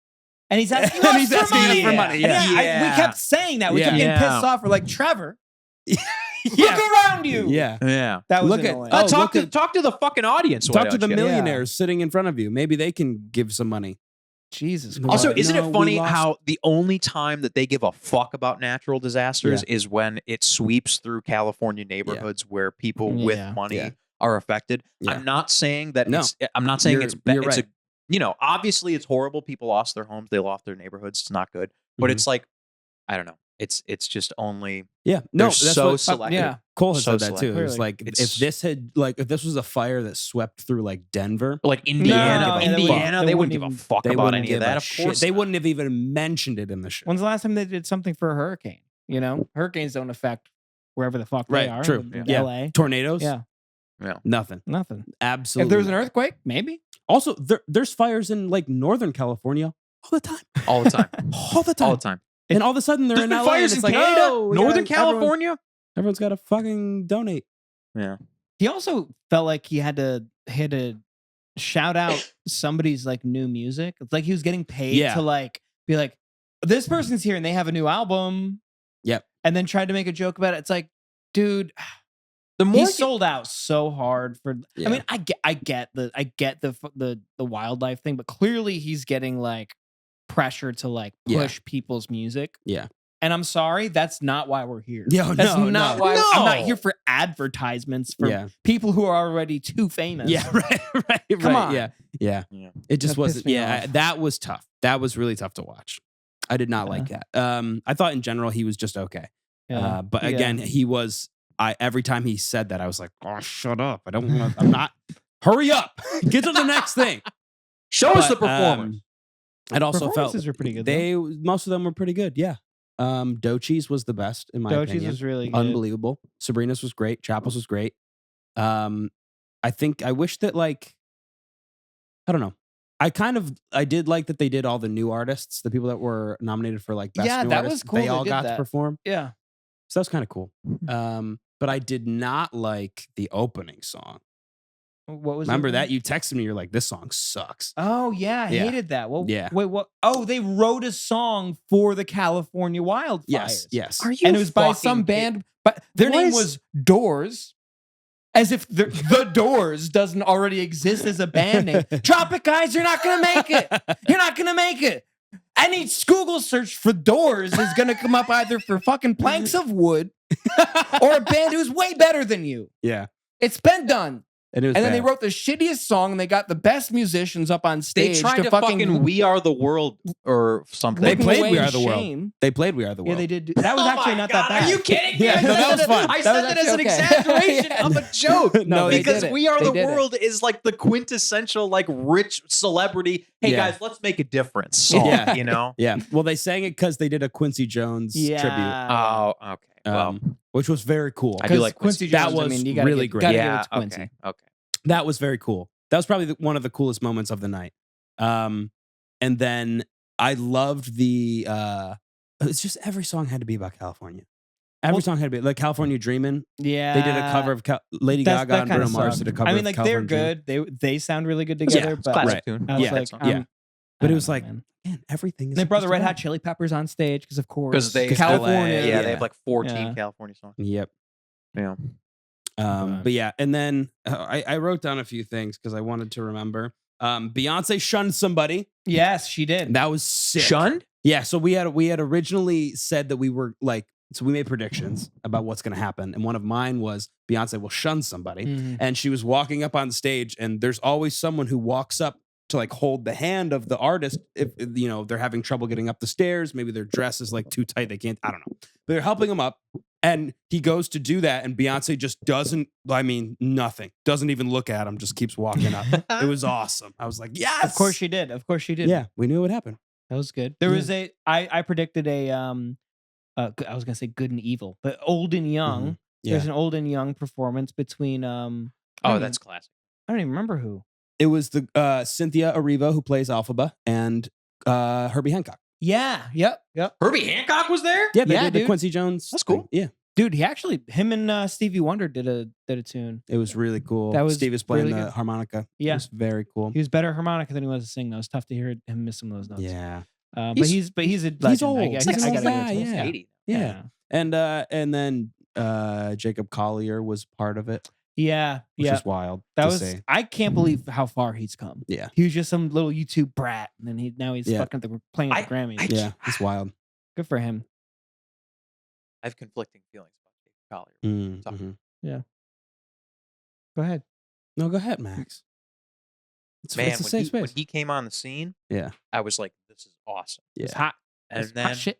and he's asking And us he's for asking money. us for money, yeah. And we Yeah. kept saying that. We kept Yeah. getting Yeah. pissed off. We're like, Trevor, Yeah. look around you. Yeah. Yeah. That was Look at- annoying. Oh, talk look to the fucking audience. why Talk to don't the you? millionaires sitting in front of you. Maybe they can give some money. Jesus Christ. Also, But isn't no, it we funny lost- how the only time that they give a fuck about natural disasters is when it sweeps through California neighborhoods where people Yeah. with money Yeah. are affected? Yeah. I'm not saying that. No. I'm not saying You're- it's you're it's right. obviously it's horrible. People lost their homes. They lost their neighborhoods. It's not good. But Mhm. it's like, I don't know. It's just only Yeah. No, they're that's so what selective. yeah. Cole has so said that too. selective. It was like It's- if this was a fire that swept through like Denver, Like Indiana, No, they Indiana, they wouldn't give a wouldn't fuck they about wouldn't any of give that. a Of shit. course, They not. wouldn't have even mentioned it in the show. When's the last time they did something for a hurricane? Hurricanes don't affect wherever the fuck Right, they are. true. Yeah. LA. Tornadoes? Yeah. Nothing. Nothing. Absolutely. If there was an nothing. earthquake, maybe. Also, there's fires in like Northern California all the time. all the time, All the time. all the time. And all of a sudden they're There's in been LA fires and in it's like, Canada, oh, we Northern gotta- everyone- California. Everyone's got to fucking donate. Yeah. He also felt like he had to shout out somebody's like new music. It's like he was getting paid Yeah. to like be like, this person's here and they have a new album. Yep. And then tried to make a joke about it. It's like, dude, The more he sold out so hard for. Yeah. I mean, I get the wildlife thing, but clearly he's getting like pressure to like Yeah. push people's music. Yeah. And I'm sorry, that's not why we're here. Yeah, That's no, not no. why I'm not No. here for advertisements for Yeah. people who are already too famous. Yeah, right. Come on. Yeah. Yeah. Yeah. It just That pissed wasn't. me Yeah, off. that was tough. That was really tough to watch. I did not like that. I thought in general he was just okay. Yeah. But Yeah. again, he was. Every time he said that, I was like, "Oh, shut up! I don't want. I'm not. Hurry up! Get to the next thing." Show us the But, performance. It also felt Performances were pretty good, though. Most of them were pretty good. Yeah. Dochi's was the best in my Dochi's opinion. was really good. Unbelievable. Sabrina's was great. Chapel's was great. I think I wish that like I don't know. I did like that they did all the new artists, the people that were nominated for like best Yeah, new that artists. was cool They they all did got to that. perform. Yeah. So that was kind of cool. But I did not like the opening song. What was Remember it? that? You texted me. You're like, this song sucks. Oh yeah, I Yeah. hated that. Well, Yeah. Wait, what? Oh, they wrote a song for the California wildfires. Yes. Are you And it was by some fucking band, but their name What? was Doors. As if the Doors doesn't already exist as a band name. Drop it, guys. You're not gonna make it. You're not gonna make it. Any Google search for Doors is gonna come up either for fucking planks of wood or a band who's way better than you. Yeah. It's been done. And it was And then bad. they wrote the shittiest song, and they got the best musicians up on They stage tried to fucking We Are the World or something. They looking played away We in Are the World. shame. They played We Are the Yeah, World. they did. That was actually not that bad. Are you kidding me? Yeah, no, that was fun. I That said was that as an actually okay. exaggeration of a joke. No, they because did it. We Are They the did it. World is like the quintessential like rich celebrity. Hey Yeah. guys, let's make a difference song. Yeah. You know? Yeah. Well, they sang it because they did a Quincy Jones tribute, Oh, okay. Well, which was very cool. I do like Quincy That Jones. was I mean, you gotta really give, great. Gotta yeah. give it to Quincy. Okay. That was very cool. That was probably one of the coolest moments of the night. And then I loved the. It's just every song had to be about California. Every song had to be like California Dreamin'. Yeah, They did a cover of Lady Gaga and Bruno Mars did a cover. I mean, of like California they're Dreamin'. good. They sound really good together. It's but classic Right. tune. I was Yeah. like, Yeah. I But it don't was know, like, man. man, everything is. They brought the supposed Red to Hot rap. Chili Peppers on stage because, of course, Because they California. Yeah, they Yeah. have like 14 Yeah. California songs. Yep. Yeah. But yeah, and then I wrote down a few things because I wanted to remember. Beyonce shunned somebody. Yes, she did. That was sick. Shunned? Yeah, so we had originally said that we were like, so we made predictions about what's going to happen, and one of mine was Beyonce will shun somebody, Mhm. and she was walking up on stage, and there's always someone who walks up to like hold the hand of the artist if you know they're having trouble getting up the stairs, maybe their dress is like too tight, they can't. I don't know, but they're helping him up, and he goes to do that, and Beyonce just doesn't. I mean, nothing. Doesn't even look at him. Just keeps walking up. It was awesome. I was like, yes. Of course she did. Of course she did. Yeah, we knew it would happen. That was good. There was I predicted a I was gonna say good and evil, but old and young. Yeah. There's an old and young performance between I Oh, don't that's classic. don't even remember who. It was the Cynthia Erivo who plays Alphaba and Herbie Hancock. Yeah. Yep. Herbie Hancock was there? Yeah, they Yeah, did the dude. Quincy Jones. That's cool. thing. Yeah, Dude, him and Stevie Wonder did a tune. it was really cool. That was Steve was playing really the good. harmonica. Yeah. It was very cool. He was better harmonica than he was to sing though. It's tough to hear him miss some of those notes. Yeah, But He's- he's a legend. old. I He's guess an I old gotta guy, give it to him. yeah. 80. yeah. And then Jacob Collier was part of it, Yeah. which Yeah. is wild. That to was say. I can't believe how far he's come. Yeah, He was just some little YouTube brat, and then now he's Yeah. fucking playing at the Grammys. yeah, it's wild. Good for him. I have conflicting feelings about Dave Collier. Sorry. Mhm. Go ahead. No, go ahead, Max. It's Man, a safe when space. he came on the scene, Yeah, I was like, this is awesome. It's yeah. hot. And It's then hot shit.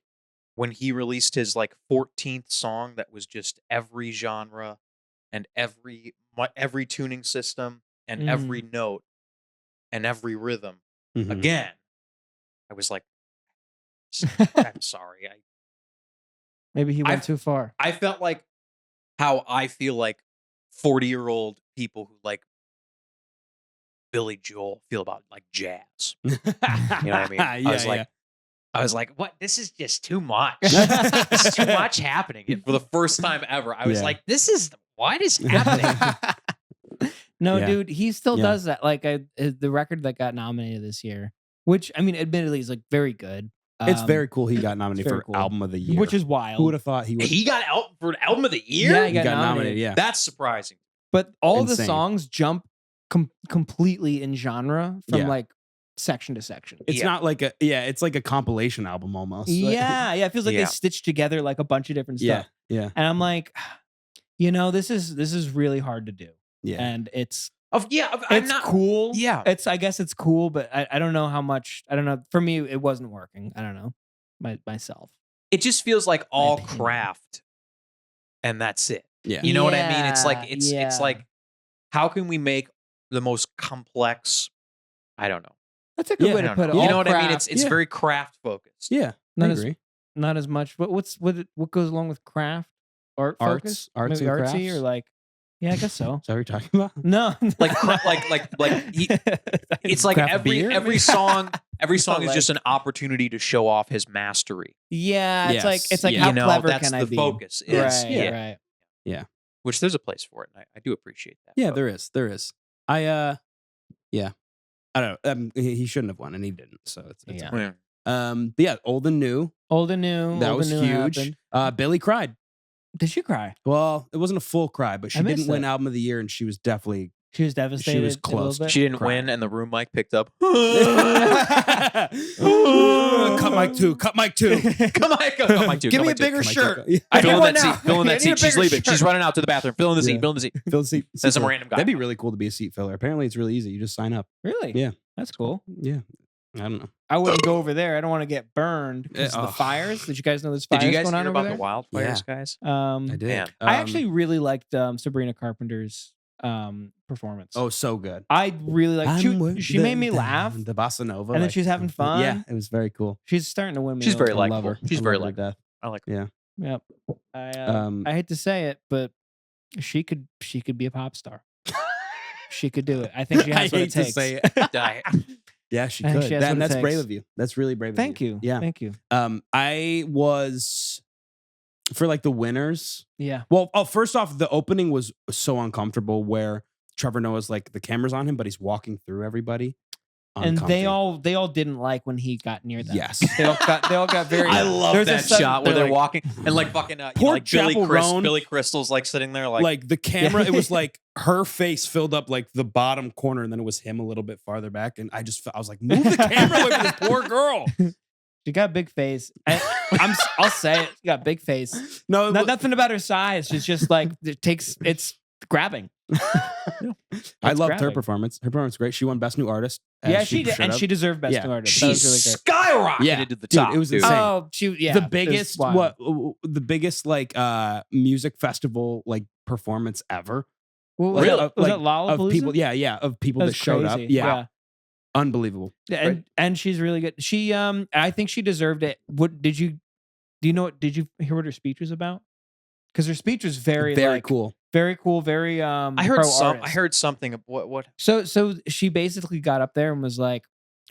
when he released his like 14th song that was just every genre and every tuning system and every note and every rhythm Mhm. again, I was like, I'm sorry. Maybe he went I've- too far. I felt like how I feel like 40-year-old people who like Billy Joel feel about like jazz. You know what I mean? I was like, what? This is just too much. This is too much happening. And for the first time ever, I was Yeah. like, what is happening? No, Yeah. dude, he still Yeah. does that. Like the record that got nominated this year, which I mean, admittedly, is like very good. It's very cool. He got nominated very for cool. Album of the Year. which is wild. who would have thought he would? He got out for an album of the year? Yeah, He got nominated. Yeah, That's surprising. But all the Insane. songs jump completely in genre from Yeah. like section to section. it's Yeah. not like a it's like a compilation album almost. Like- Yeah, it feels like Yeah. they stitched together like a bunch of different yeah, stuff. yeah, And I'm like, this is really hard to do. yeah. And it's I'm not cool. Yeah. I guess it's cool, but I don't know how much. I don't know. For me, it wasn't working. I don't know myself. It just feels like all opinion. craft and that's it. Yeah. You know what I mean? It's like Yeah, it's yeah. like how can we make the most complex? I don't know. That's a good Yeah, way I to don't put know. it. You All know what I mean? craft, It's Yeah. very craft focused. Yeah, Not I as- agree. not as much. What goes along with craft? Art focus? Arts Maybe and artsy crafts? or like. Yeah, I guess so. Is that what you're talking about? No, Like it's like Craft every beer? every song is like- just an opportunity to show off his mastery. yeah, it's like Yes, yeah. how You know, clever that's can I the be? focus. Right, Is, yeah. right. Which there's a place for it. And I do appreciate that. Yeah, but there is. I don't know. He shouldn't have won, and he didn't. So it's Yeah. okay. But yeah, old and new. Old and new. That old was and new huge. happened. Billy cried. Did she cry? Well, it wasn't a full cry, but she I missed didn't win it. Album of the Year, and she was definitely She was devastated. was a little close. bit? She didn't Crying. win, and the room mic picked up. cut mic two. Cut mic two. Come on, Mike, dude. Give Come me on, a dude. bigger Come on, shirt. yeah. I Fill need in one that now. seat. Fill in I that need a seat. She's bigger leaving. shirt. She's running out to the bathroom. Fill in the seat. Yeah. Fill in the seat. Fill the seat. Send some random guy. That'd be really cool to be a seat filler. Apparently, it's really easy. You just sign up. Really? Yeah. That's cool. Yeah. I don't know. I wouldn't go over there. I don't want to get burned because of the Oh. fires. Did you guys know there's fires Did you guys going on hear over about there? the wildfires, guys? I did. Man. I actually really liked Sabrina Carpenter's performance. Oh, so good. I really liked. She made me laugh, The bossa nova, and then she's having fun. Yeah, it was very cool. She's starting to win me. She's over. very I love likable. her. She's I very love her to likable. death. I like her. Yeah. Yep. I hate to say it, but she could be a pop star. She could do it. I think she has I what hate it takes. to say it. Yeah, she I think could. she has what it That's takes. brave of you. That's really brave Thank of you. you. Yeah. Thank you. I was for like the winners. Yeah. Well, first off, the opening was so uncomfortable where Trevor Noah's like the camera's on him, but he's walking through everybody. And they Uncomfy. all didn't like when he got near them. Yes. They all got very. I love there's a that sudden- shot where they're like, walking and like fucking Poor like Billy, Chapel Roan. Billy Crystal's like sitting there like the camera, Yeah. it was like her face filled up like the bottom corner, and then it was him a little bit farther back. And I was like, move the camera away from this poor girl. She got a big face. I'll say it. She got a big face. No, Nothing about her size. She's just like it's grabbing. I loved her grabbing. performance. Her performance was great. She won Best New Artist. as Yeah, she did, should and have. she deserved Best Yeah. New Artist. She That was really great. skyrocketed Yeah. to the Dude, top. it was dude. insane. Oh, yeah. The it was biggest wild. the biggest like music festival like performance ever. What was Really? it? Was Like, it Lollapalooza? of people, yeah, of people that That's showed up. crazy. Yeah. Unbelievable. Yeah, and she's really good. She I think she deserved it. Did you hear what her speech was about? Because her speech was very Cool. very cool, very I heard pro-artist. I heard something of what So she basically got up there and was like,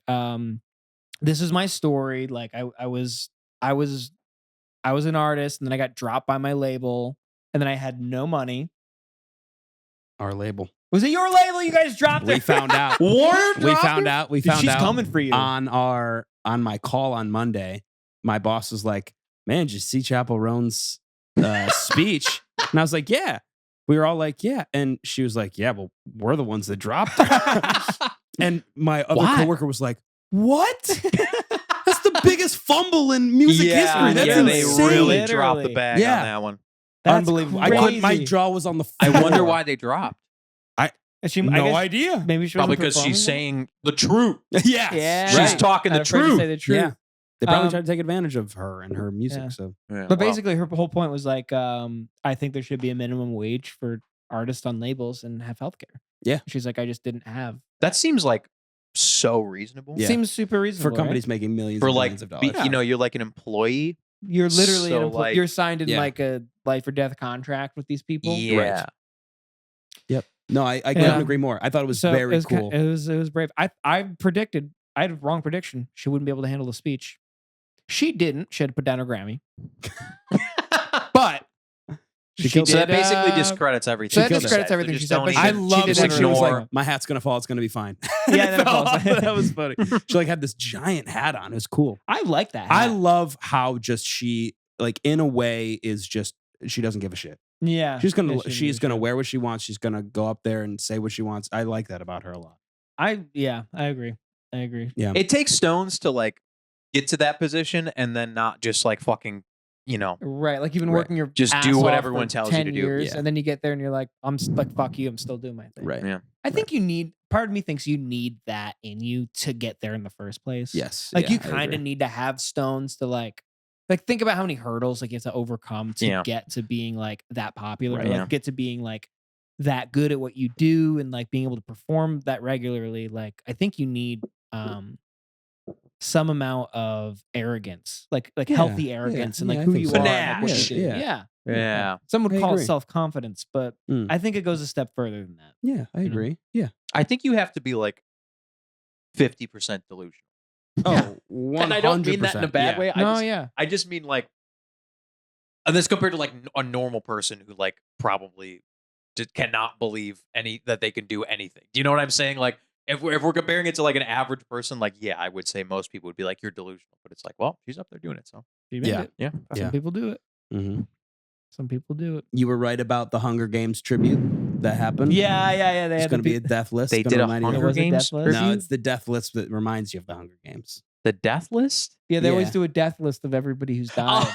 this is my story. Like I was an artist, and then I got dropped by my label, and then I had no money. Our label. Was it your label? You guys dropped We it. found out. Warner We found out. She's out coming for you. on my call on Monday. My boss was like, "Man, did you see Chapel Roan's speech?" And I was like, "Yeah." We were all like, "Yeah," and she was like, "Yeah, well, we're the ones that dropped her." And my other Why? coworker was like, "What? That's the biggest fumble in music history. That's they insane." really dropped the Literally. bag Yeah. on that one. That's Unbelievable. I couldn't, my crazy. jaw was on the I floor. wonder why they dropped. And she, I No guess idea. Maybe she Probably wasn't because she's performing saying the truth. Yes. Yeah. She's Right. talking Not the afraid to truth. say the truth. Yeah. They probably Um, tried to take advantage of her and her music. Yeah. So Yeah, But wow. basically, her whole point was like, I think there should be a minimum wage for artists on labels and have healthcare. Yeah. She's like, I just didn't have. that seems like so reasonable. Yeah. Seems super reasonable for companies right? making millions For and like, millions of dollars. you know, you're like an employee. You're literally So, an like- you're signed in Yeah. like a life or death contract with these people. Yeah. No, I Yeah. couldn't agree more. I thought it was So very it was cool. It was brave. I predicted. I had a wrong prediction. She wouldn't be able to handle the speech. She didn't. She had to put down her Grammy. But She killed So it. that basically uh, discredits everything. so that she discredits said. everything They she just said, don't but even- I she love did that she was ignore- like, "My hat's gonna fall. It's gonna be fine." Yeah, then it falls. that was funny. She like had this giant hat on. It was cool. I like that. I hat. love how just she like in a way is just she doesn't give a shit. Yeah. She's gonna Yeah, she she's did, gonna sure. wear what she wants. She's gonna go up there and say what she wants. I like that about her a lot. I agree. I agree. Yeah. It takes stones to like get to that position and then not just like fucking, you know, Right. Like you've been Right. working your Just ass do what off everyone for tells you 10 to do. years, Yeah. and then you get there and you're like, like fuck you, I'm still doing my thing. Right. Yeah. I think you need part of me thinks you need that in you to get there in the first place. Yes. Like yeah, you I kind agree. of need to have stones to like think about how many hurdles like you have to overcome to Yeah. get to being like that popular, Right. or, like Yeah. get to being like that good at what you do and like being able to perform that regularly. Like I think you need some amount of arrogance, like Yeah, healthy arrogance and yeah, like I who think you so. are and like, what Panache. you do. Yeah. Yeah. Yeah. Some would I call agree. it self-confidence, but Mm. I think it goes a step further than that. Yeah, I you know? agree. Yeah. I think you have to be like 50% delusional. Oh, 100%. And I don't mean that in a bad yeah. way. Yeah. I just mean like, and this compared to like a normal person who like probably just cannot believe that they can do anything. Do you know what I'm saying? Like if we're comparing it to like an average person, like yeah, I would say most people would be like you're delusional, but it's like well, she's up there doing it, so She made it. yeah. Some people do it. Mm-hmm. Some people do it. You were right about the Hunger Games tribute that happened. Yeah. They It's had going to be a death list. They Gonna did a remind you of- Hunger Was it Games death list? No, tribute? it's the death list that reminds you of the Hunger Games. The death list. Yeah, they always Yeah. do a death list of everybody who's died.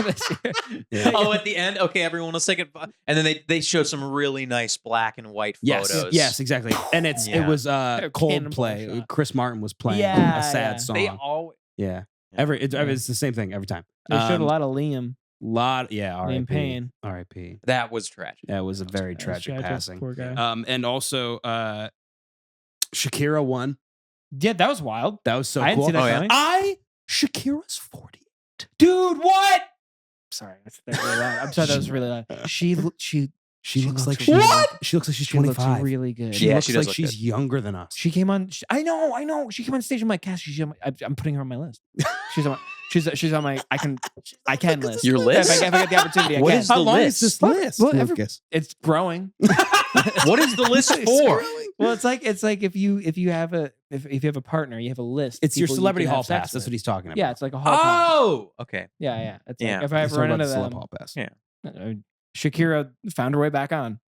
This year. Yeah. Oh, at the end, okay, everyone, let's take it. And then they showed some really nice black and white photos. Yes, exactly. And it Yeah. was Cannonball Coldplay. shot. Chris Martin was playing Yeah, a sad yeah. song. They all. Yeah. Yeah. It's the same thing every time. They showed a lot of Liam. Liam Liam Payne. R.I.P. That was tragic. That was a very That's tragic passing. Poor guy. And also Shakira won. Yeah, that was wild. That was so I didn't cool. see that Oh, yeah. coming. Shakira's 48. Dude, what? Sorry, that's really loud. I'm sorry, that was really loud. She looks like really- she looks like she's she looks 25. really good. She Yeah, looks she does like look she's good. younger than us. She came on. I know. She came on stage. I'm like, Cass, I'm putting her on my list. She's on my. I can list. Your list? If I get the opportunity, I What can. is the How long list? is this list? Well, Lucas? It's growing. What is the list for? Well, it's like if you have a partner, you have a list. of It's your people you celebrity can have hall sex pass. That's with. what he's talking about. Yeah, it's like a hall pass. Oh, okay. Yeah. It's Yeah. like if I He's ever run talking into about the celeb them, hall pass. Yeah. Shakira found her way back on.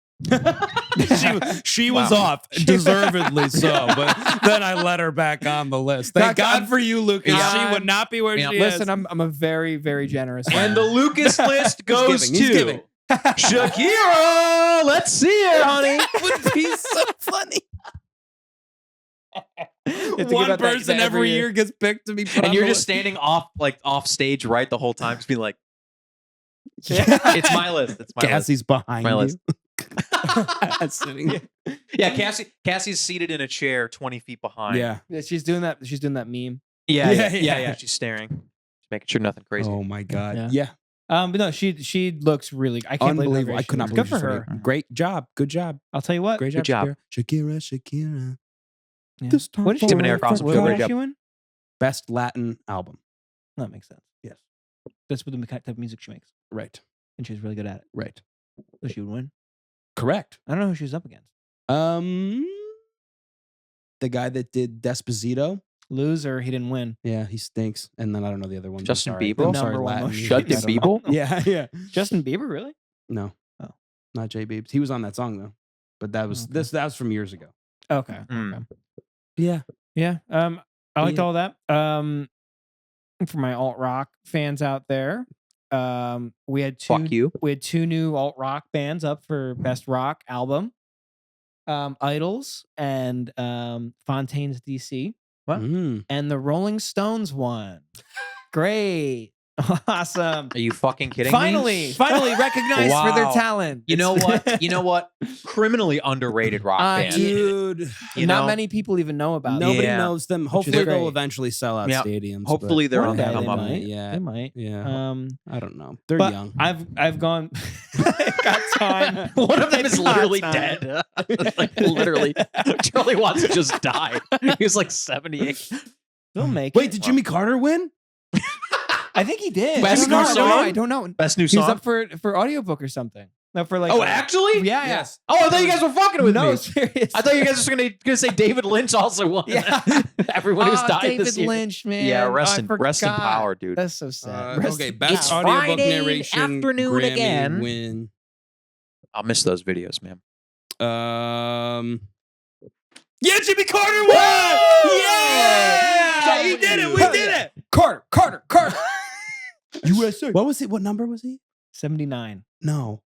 she was Wow. off, deservedly so. But then I let her back on the list. Thank God for you, Lucas. Yeah. She would not be where Yeah. she Listen, is. I'm a very, very generous man. And the Lucas list goes giving, he's to giving. Shakira. Let's see it, honey. That would be so funny. You have to give One out that person every year gets picked to be put And on you're the just list. standing off stage, right, the whole time, just being like, Yeah. "It's my list. It's my list." Cassie's behind My you. list. Sitting. Yeah, Cassie's seated in a chair 20 feet behind. Yeah. Yeah, she's doing that meme. Yeah. She's staring, just making sure nothing crazy. Oh my God. Yeah. Yeah. But no, she looks really. I can't believe how Unbelievable. great I she could not looks. believe Good for she's her. 40. Great job. Good job. I'll tell you what. Great Good job. job. Shakira. Yeah. This time What did she Give an win? air cross. What Great did job. she win? Best Latin album. That makes sense. Yes. That's what the type of music she makes, Right. and she's really good at it. Right. So she would win. Correct. I don't know who she was up against. The guy that did Despacito. Loser. He didn't win. Yeah, he stinks. And then I don't know the other one. Justin I'm sorry. Bieber? I'm sorry, Number one Latin most music. Justin I don't Bieber? know. Yeah. Justin Bieber, really? No. Oh. Not J Biebs. He was on that song though. But that was Okay. that was from years ago. Okay. Mm. Okay. Yeah. Yeah. I liked Yeah. all that. For my alt rock fans out there, we had Fuck you. two new alt rock bands up for best rock album. Idols and Fontaine's DC, What? Mm. and the Rolling Stones won. Great. Awesome. Are you fucking kidding Finally me? recognized for their Wow. talent. You know what? Criminally underrated rock band. Dude. You Not know? many people even know about them. Nobody Yeah. knows them. is Hopefully they'll great. eventually sell out Yeah. stadiums. Hopefully they're One on day the they come up. might. Yeah. They might. Yeah. I don't know. They're But young. I've gone. Got time. One of them is Got literally time. dead. Like literally, Charlie Watts just died. He was like 78. They'll make Wait, it. did Jimmy Carter win? I think he did. Best I new don't know. song? I don't know. Best new He was song. up for audiobook or something. No, for like. Oh, actually? Yeah. Yes. Oh, I thought you guys were fucking with No, me. serious. I thought you guys were gonna say David Lynch also won. Yeah. Everyone who's died David this year. Lynch, man. Yeah, I rest in forgot. power, dude. That's so sad. Rest Okay, in best power. audiobook Friday narration afternoon Grammy again. win. I'll miss those videos, man. Yeah, Jimmy Carter won! Yeah! He did it. We Hell did yeah. it. Carter. USA. What was he? What number was he? 79. No.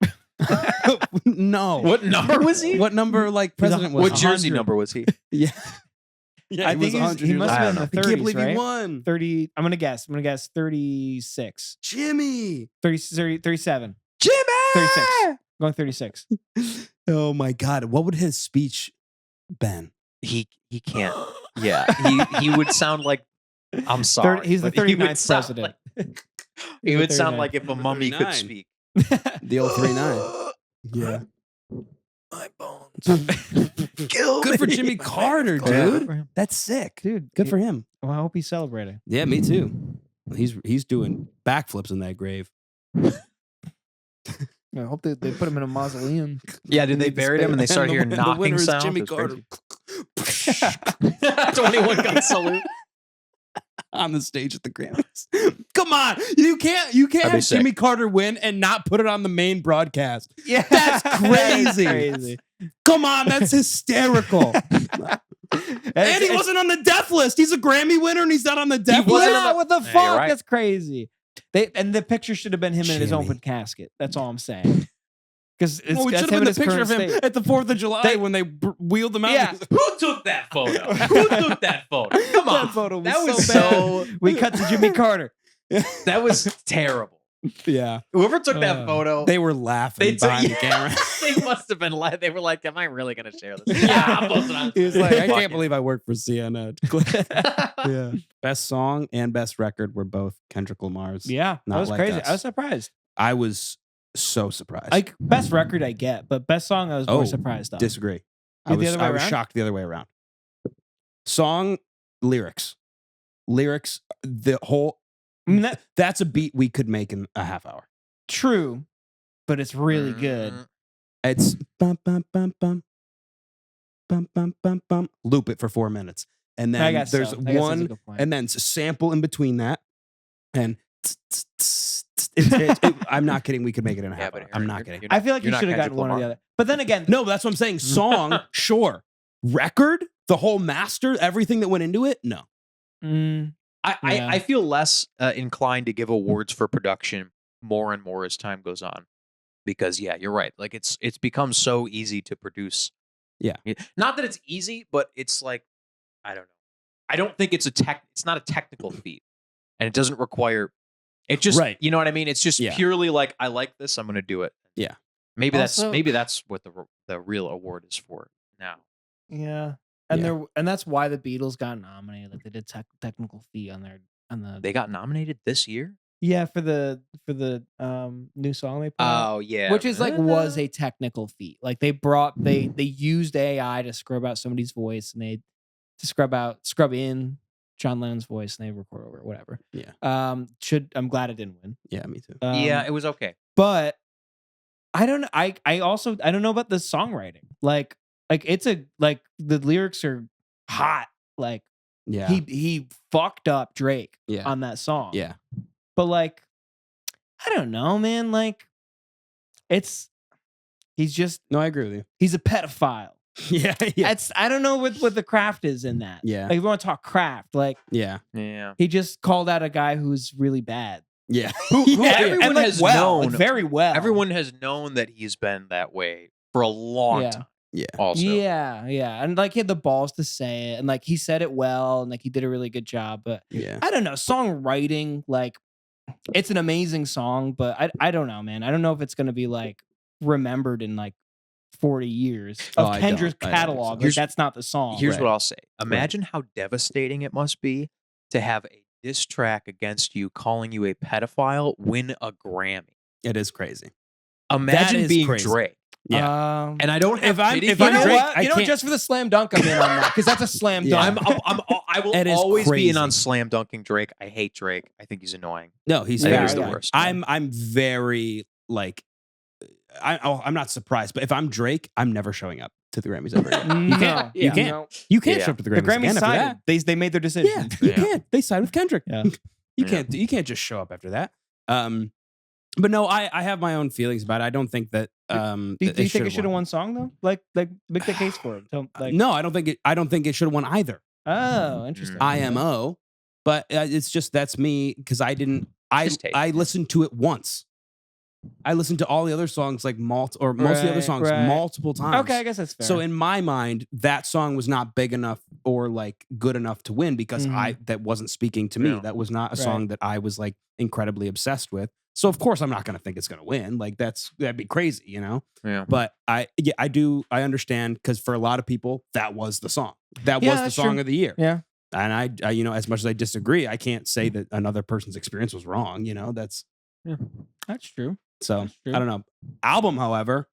No. What number was he? What number like president was What he? jersey 100. number was he? Yeah. Yeah, I think he must I have don't been in the 30s, I can't believe right? he won. 30. I'm gonna guess 36. Jimmy. 37. Jimmy. 36. Going 36. Oh my God. What would his speech been? He can't. Yeah, he would sound like. I'm sorry. He's the but he would 39th sound president. like- He would sound 39th. like if a mummy could 39. speak. The old 39. Yeah. My bones. Kill Good for me. Jimmy Carter, Oh, yeah. dude. That's sick. Dude, Good for him. Well, I hope he's celebrating. Yeah, me too. He's doing backflips in that grave. I hope they put him in a mausoleum. Yeah, dude, they buried him and they started hearing the knocking winner is sounds. Jimmy It was Carter. crazy. 21 gun salute. On the stage at the Grammys. Come on, you can't That'd be have sick. Jimmy Carter win and not put it on the main broadcast. Yeah, That's crazy. crazy. Come on, that's hysterical. And he wasn't on the death list. He's a Grammy winner and he's not on the death What list. the Yeah, you're fuck? right. That's crazy. And the picture should have been him in his Jimmy. open casket. That's all I'm saying. Because Well, it that's should him have in been the his picture current of him state. at the 4th of July when they wheeled him out. Yeah. Who took that photo? Who took that photo? Come on. That photo was That was so so. We cut to Jimmy Carter. That was terrible. Yeah. Whoever took that photo, They were laughing They took- behind the camera. they must have been like, they were like, "Am I really gonna share this?" Yeah, I'll post it on. He was like, I Fuck can't it. believe I work for CNN. Yeah. Best song and best record were both Kendrick Lamar's. Yeah, Not that was Like crazy. Us. I was surprised. I was so surprised. Like best record, I get, but best song, I was more Oh, surprised on. Disagree. You the other way I was around? shocked the other way around. Song, lyrics. The whole I mean, that's a beat we could make in a half hour. true, but it's really good. It's bum bum bum bum bum bum bum bum. Loop it for 4 minutes. And I then guess there's so. I guess that's a one good point. and then it's a sample in between that. And I'm not kidding. We could make it in a Yeah, half but hour. I'm not kidding. I feel like you're you not should have gotten Kendrick one or the Lamar. other. But then again, No, that's what I'm saying. Song, sure. Record, the whole master, everything that went into it, no. mm, Yeah. I feel less inclined to give awards for production more and more as time goes on, because yeah, you're right. Like it's become so easy to produce. Yeah. Not that it's easy, but it's like, I don't know. I don't think it's it's not a technical feat, and it doesn't require. It just, Right. you know what I mean. It's just Yeah. purely like, I like this, I'm going to do it. Yeah. Maybe Also- that's what the real award is for now. yeah, and Yeah. that's why the Beatles got nominated. Like they did technical fee on the They got nominated this year. yeah for the new song they put out. Oh yeah, Which is like was a technical feat. Like they used AI to scrub out somebody's voice and they to scrub in John Lennon's voice and they record over it, whatever. Yeah. I'm glad it didn't win. Yeah, me too. yeah, it was okay. But I don't know. I also I don't know about the songwriting. Like it's like the lyrics are hot. Like Yeah. he fucked up Drake yeah. on that song. Yeah. But like, I don't know, man. Like, he's No, I agree with you. he's a pedophile. Yeah. Yeah. I don't know what the craft is in that. Yeah. Like, if we want to talk craft, like Yeah. Yeah. he just called out a guy who's really bad. Yeah. Who Yeah. everyone And, like, has well, known. like, very well. Everyone has known that he's been that way for a long Yeah. time. Yeah. Also, Yeah, yeah. And like he had the balls to say it, and like he said it well, and like he did a really good job. But Yeah. I don't know, songwriting, like it's an amazing song, but I don't know, man. I don't know if it's gonna be like remembered in like 40 years Oh, of I Kendra's don't think catalog. so. Like, Here's- that's not the song. here's Right. what I'll say. Imagine how devastating it must be to have a diss track against you calling you a pedophile win a Grammy. It is crazy. Imagine is being crazy. Drake. Yeah. And I don't have If I'm- pity if for I'm You know you. Drake, what? I You know, can't- just for the slam dunk, I'm in on that because that's a slam Yeah. dunk. I will It is always be in crazy. on slam dunking Drake. I hate Drake. I think he's annoying. No, he's I think Yeah, he's very the yeah. worst. I'm very like I'm not surprised, but if I'm Drake, I'm never showing up to the Grammys ever again. You can't. No, You can't. no. You can't Yeah. show up to the The Grammys, Grammys again after sided. that. They made their Yeah, decision. you Yeah. can't. They side with Kendrick. Yeah. You Yeah. can't just show up after that. But no, I have my own feelings about it. I don't think that Do you think it should have won song though? Like make the case for it. Like, No, I don't think it should have won either. Oh, interesting. IMO, but it's just that's me because I didn't. Just taste. I listened to it once. I listened to all the other songs like most of the other Right, songs right. multiple times. Okay, I guess that's fair. So in my mind, that song was not big enough or like good enough to win because Mhm. that wasn't speaking to me. Yeah. That was not a Right. song that I was like incredibly obsessed with. So of course I'm not going to think it's going to win. Like that'd be crazy, you know. Yeah. But I understand because for a lot of people that was the song. That Yeah, was the that's song true. of the year. Yeah. And I as much as I disagree, I can't say that another person's experience was wrong. You know, that's That's true. so That's true. I don't know. Album, however,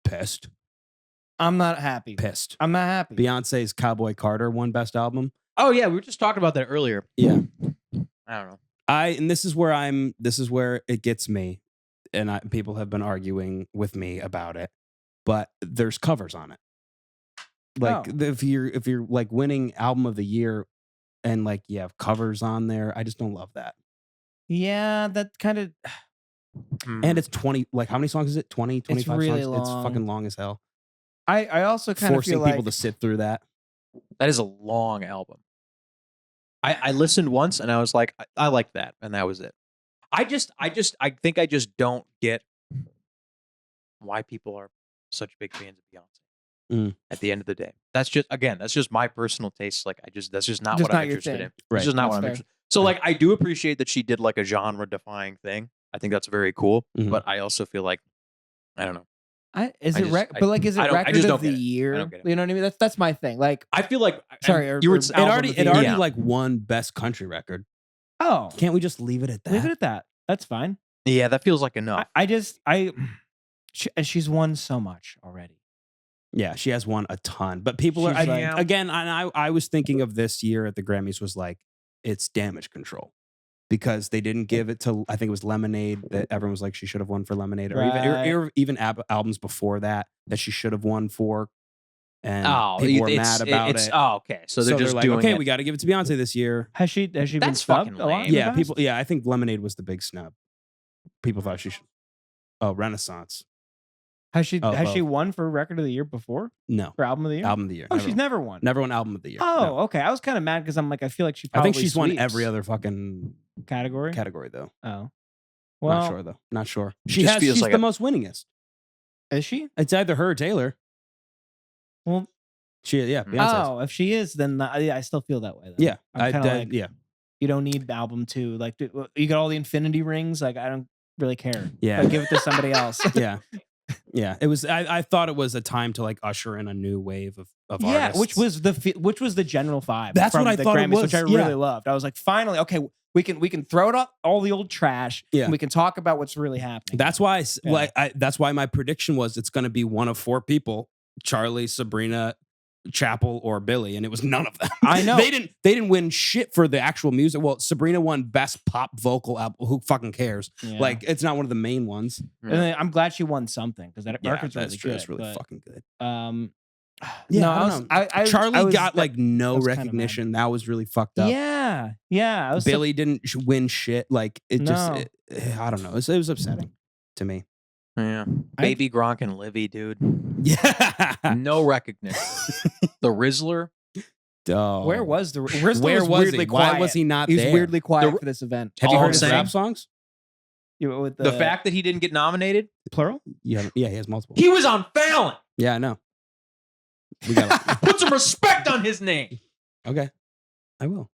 pissed. I'm not happy. Pissed. I'm not happy. Beyonce's Cowboy Carter won Best Album. Oh yeah, we were just talking about that earlier. Yeah. I don't know. And this is where it gets me. people have been arguing with me about it, but there's covers on it. Like if you're like winning album of the year and like you have covers on there, I just don't love that. Yeah, that kind of. And it's 20, like how many songs is it? 20, 25 really songs? It's long. fucking long as hell. I also kind of Forcing feel people like to sit through that. That is a long album. I listened once and I was like, I liked that, and that was it. I think I just don't get why people are such big fans of Beyonce. At the end of the day, that's just my personal taste. Like that's just not what I'm interested in. Right. It's just not That's what I'm fair. interested. So like, I do appreciate that she did like a genre defining thing. I think that's very cool. Mhm. But I also feel like, I don't know. is I it just- rec- I- but like is it I don't- I record just of don't the get it. I year? don't get it. You know what I mean? That's my thing. Like I feel like Sorry, you were or- It album already of the year. like won best country record. oh, Can't we just leave it at that? leave it at that. That's fine. yeah, that feels like enough. And she's won so much already. Yeah, she has won a ton. But people She's are like- again, and I was thinking of this year at the Grammys was like it's Damage Control. Because they didn't give it to, I think it was Lemonade that everyone was like she should have won for Lemonade, or even albums before that she should have won for, and people were mad about it. Oh, okay. So they're just like, doing okay, it. we got to give it to Beyonce this year. Has she been That's snubbed fucking a lot? lame. in the Yeah, past? people. Yeah, I think Lemonade was the big snub. People thought she should. Oh, Renaissance. Has she Oh. won for record of the year before? No, For album of the year? album of the year. Oh, she's never won. never won album of the year. Oh, No. okay. I was kind of mad because I'm like, I feel like she I probably think she's won sweeps every other fucking category. though. Oh, well, Not sure though. Not sure. just feels She's like the a- most winningest. is she? It's either her or Taylor. Well, Yeah, Mm. Beyonce. oh, if she is, then yeah, I still feel that way. Then. Yeah, I'm kind of like, yeah, you don't need album 2. Like, you got all the infinity rings. Like, I don't really care. yeah. Like, give it to somebody else. Yeah. Yeah. It was I thought it was a time to like usher in a new wave of Yeah, artists. which was the general vibe. That's from what I the thought it Grammys, was, which I yeah. really loved. I was like, finally, okay, we can throw out all the old trash. Yeah. And we can talk about what's really happening. That's why Yeah. that's why my prediction was it's going to be one of 4 people: Charlie, Sabrina, Chapel, or Billy, and it was none of them. I know. they didn't win shit for the actual music. Well, Sabrina won best pop vocal album. Who fucking cares? Yeah. Like it's not one of the main ones. And then I'm glad she won something because that Yeah, record's that's really true. good. It's really but, fucking good. Yeah, No, I don't know. Charlie got like I no was kinda mad. recognition. That was really fucked up. Yeah, I was Billy didn't win shit. Like it just, No. I don't know. It was upsetting to me. Yeah. Baby Gronk and Livy, dude. Yeah. No recognition. The Rizzler. Oh. Where was the Rizzler Where was weirdly he? quiet. Why was he not He was there? weirdly quiet The- for this event. Have you All heard I'm his saying- rap songs? With The fact that he didn't get nominated. plural? Yeah, he has multiple. He was on Fallon. Yeah, I know. We got Put some respect on his name. okay. I will.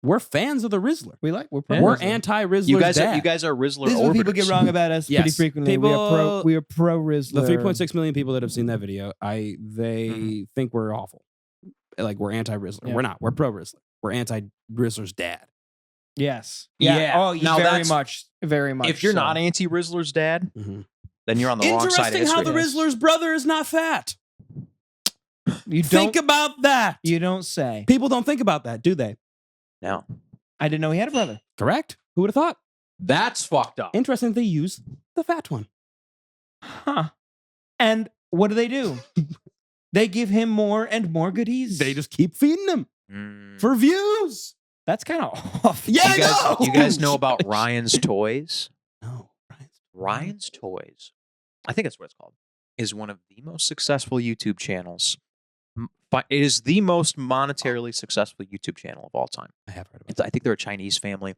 We're fans of the Rizzler. We're pro. Yeah. We're Rizzler. anti-Rizzler. You guys are Rizzler This is what people orbiters. get wrong about us pretty Yes. frequently. People- we are pro Rizzler. The 3.6 million people that have seen that video, they think we're awful. Like we're anti-Rizzler. Yeah. We're not. We're pro-Rizzler. We're anti-Rizzler's dad. Yes. Yeah. Oh, Now very that's- much. Very much. If you're so. not anti-Rizzler's dad, Mhm. then you're on the wrong side of Interesting how history. the Rizzler's brother is not fat. you Think don't. about that. You don't say. People don't think about that, do they? No. I didn't know he had a brother. Correct? Who would have thought? That's fucked up. Interesting they use the fat one. Huh. And what do? They give him more and more goodies. They just keep feeding him Mm. for views. That's kind of off. Yeah, You guys know about Ryan's Toys? No, right. Ryan's Toys, I think that's what it's called, is one of the most successful YouTube channels. It is the most monetarily successful YouTube channel of all time. I have heard about I think they're a Chinese family,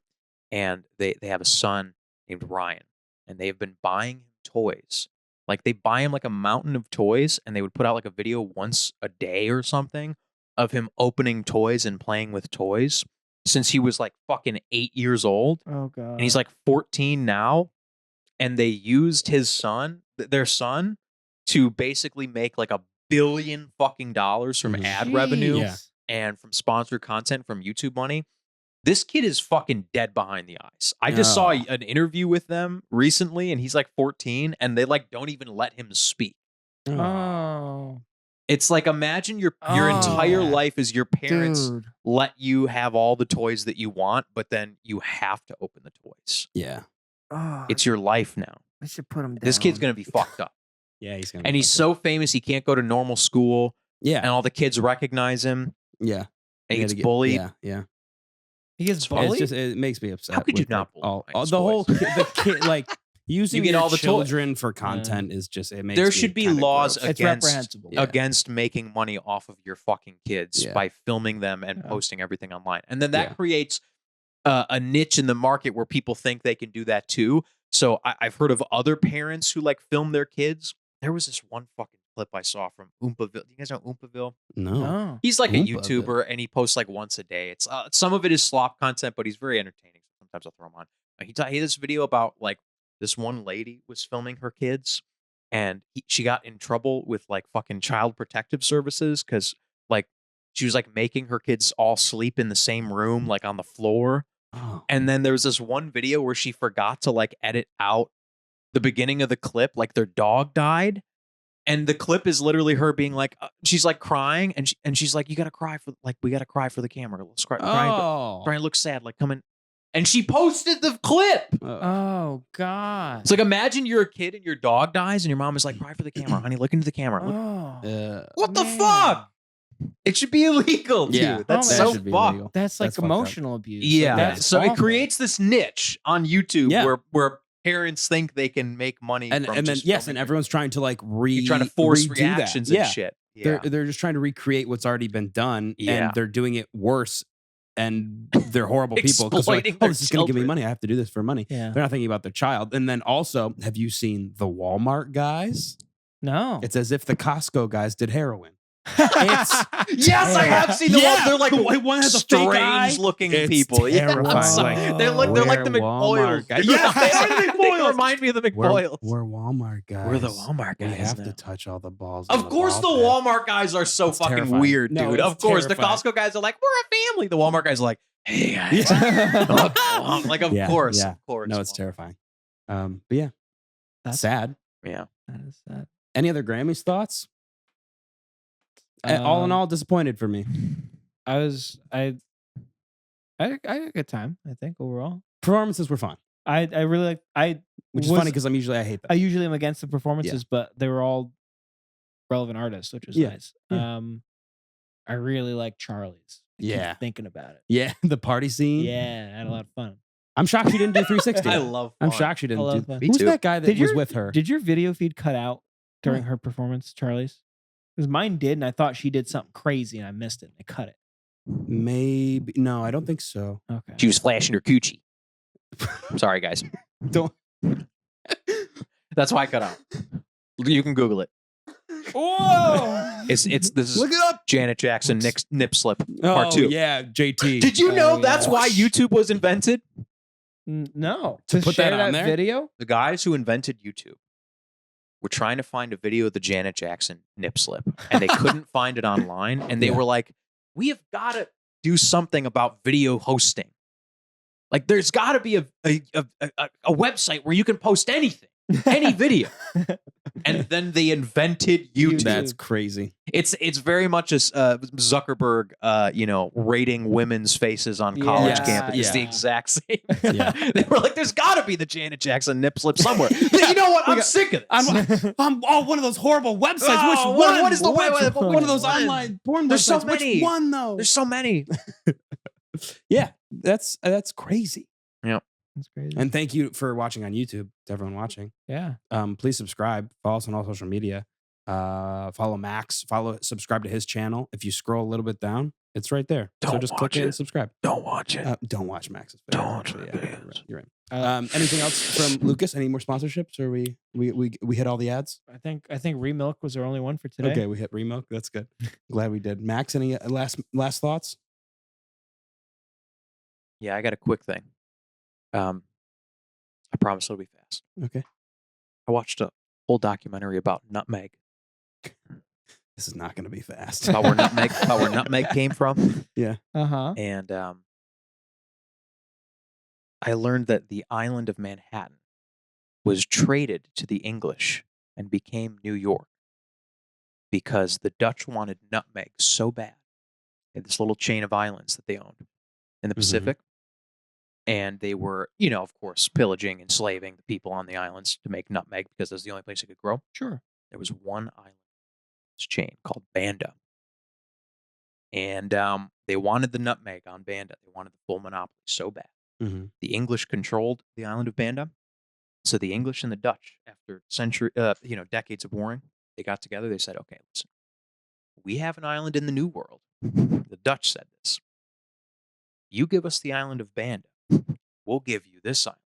and they have a son named Ryan, and they've been buying him toys. Like they buy him like a mountain of toys, and they would put out like a video once a day or something of him opening toys and playing with toys since he was like fucking 8 years old. Oh god. And he's like 14 now, and they used his son, their son, to basically make like $1 billion fucking dollars from Mhm. ad revenue Yeah. and from sponsored content from YouTube money. This kid is fucking dead behind the eyes. I just saw Oh. an interview with them recently, and he's like 14, and they like don't even let him speak. it. Oh, It's like imagine your Oh, entire yeah. life is your parents dude. let you have all the toys that you want, but then you have to open the toys. Yeah. Oh, It's your life now. I should put him down. This kid's gonna be fucked up. Yeah, he's gonna. And he's so famous he can't go to normal school. Yeah, And all the kids recognize him. yeah. And he You gets gotta bullied. Yeah. He gets bullied. It's just it makes me upset. How could you with, not like, bully all nice the whole boys? the kid like using get your all the toys. children for content is just it makes There me should be kinda laws gross. It's against reprehensible. Yeah. against making money off of your fucking kids Yeah. by filming them and Yeah. posting everything online. And then that Yeah. creates a niche in the market where people think they can do that too. So I've heard of other parents who like film their kids. There was this one fucking clip I saw from Oompaville. Do you guys know Oompaville? No. Oh. He's like a Oompa YouTuber and he posts like once a day. It's some of it is slop content, but he's very entertaining. Sometimes I'll throw him on. He had this video about like this one lady was filming her kids and she got in trouble with like fucking child protective services because like she was like making her kids all sleep in the same room, like on the floor. Oh. And then there was this one video where she forgot to like edit out the beginning of the clip, like their dog died. And the clip is literally her being like, she's like crying, and she's like, "You gotta cry for like we gotta cry for the camera. Let's cry, Oh. cry and look sad, like come in." And she posted the clip. Oh God. It's like imagine you're a kid and your dog dies, and your mom is like, "Cry for the camera, honey. Look into the camera." Look- Oh. what the man. fuck? It should be illegal, dude. Yeah, That's that so should be fucked. illegal. That's like That's fucked up. emotional abuse. Yeah. Like, that's So it awful. creates this niche on YouTube Yeah. where parents think they can make money And from then just yes, filming and everyone's trying to like You're trying to force redo reactions that. and Yeah. shit. Yeah. They're just trying to recreate what's already been done, Yeah. and they're doing it worse. And they're horrible people because like, Exploiting oh, their this is going to give me children. money. I have to do this for money. Yeah. They're not thinking about their child. And then also, have you seen the Walmart guys? No. It's as if the Costco guys did heroin. It's Yes, I have seen the Yeah. one. They're like The one has a fake eye. strange looking It's people. Yeah, terrifying. I'm sorry. they're like the We're McBoyles. Walmart guys. They Yeah, they remind me of the McBoyles. We're Walmart guys. We're the Walmart We guys have now. to touch all the balls. Of course, the Walmart guys are so It's fucking terrifying. weird, No, dude. it's Of course, the terrifying. Costco guys are like, we're a family. The Walmart guys are like, hey guys, like of Yeah, course, yeah. of course. No, it's terrifying. But yeah, That's- sad. Yeah. That is sad. Any other Grammys thoughts? All in all, disappointed for me. I had a good time. I think overall. Performances were fun, I really like. which is Was- funny because I hate I them. usually am against the performances, but they were all relevant artists, which was Yeah, nice. yeah. I really like Charlie's. I keep Yeah. thinking about it. Yeah, the party scene. Yeah, I had a lot of fun. I'm shocked she didn't do 360. I love. I'm fun. shocked she I didn't love do. fun. Me Who's too. that guy that Did was your- with her? Did your video feed cut out during her performance, Charlie's? Because mine did, and I thought she did something crazy, and I missed it. And I cut it. Maybe no, I don't think so. Okay. She was flashing her coochie. Sorry, guys. Don't. That's why I cut out. You can Google it. Whoa! This is Look it up. Janet Jackson nip slip Oh part 2. yeah, JT. Did you know Oh, that's yeah. why YouTube was invented? No. To put that share on there? video? The guys who invented YouTube were trying to find a video of the Janet Jackson nip slip, and they couldn't find it online. And they Yeah. were like, "We have got to do something about video hosting. Like, there's got to be a website where you can post anything, any video." And then they invented YouTube. That's crazy. It's very much as Zuckerberg, rating women's faces on college Yeah, campus. It's the yeah. exact same. Yeah. They were like, "There's got to be the Janet Jackson nip slip somewhere." You know what? I'm sick of this. I'm one of those horrible websites. Oh, Which what- one? what is the Which one? one of those One. online porn There's so websites? many. Which one though? There's so many. Yeah, that's crazy. That's crazy. And thank you for watching on YouTube. To everyone watching, yeah. please subscribe. Follow us on all social media. Follow Max. Subscribe to his channel. If you scroll a little bit down, it's right there. So Don't just watch click it and it. subscribe. Don't watch it. Don't watch Max's videos. Don't watch actually. my Yeah, videos. you're right. Anything else from Lucas? Any more sponsorships? Or we hit all the ads? I think Remilk was our only one for today. Okay, we hit Remilk. That's good. Glad we did. Max, any last thoughts? Yeah, I got a quick thing. I promise it'll be fast. Okay. I watched a whole documentary about Nutmeg. This is not going to be fast. About where Nutmeg came from. Uh-huh. And I learned that the island of Manhattan was traded to the English and became New York because the Dutch wanted nutmeg so bad. They had this little chain of islands that they owned in the Mhm. Pacific. And they were, you know, of course, pillaging, enslaving the people on the islands to make nutmeg because that's the only place it could grow. Sure. There was one island chain called Banda. And they wanted the nutmeg on Banda. They wanted the full monopoly so bad. Mm-hmm. The English controlled the island of Banda. So the English and the Dutch, after decades of warring, they got together. They said, okay, listen, we have an island in the New World. The Dutch said this. You give us the island of Banda, we'll give you this island.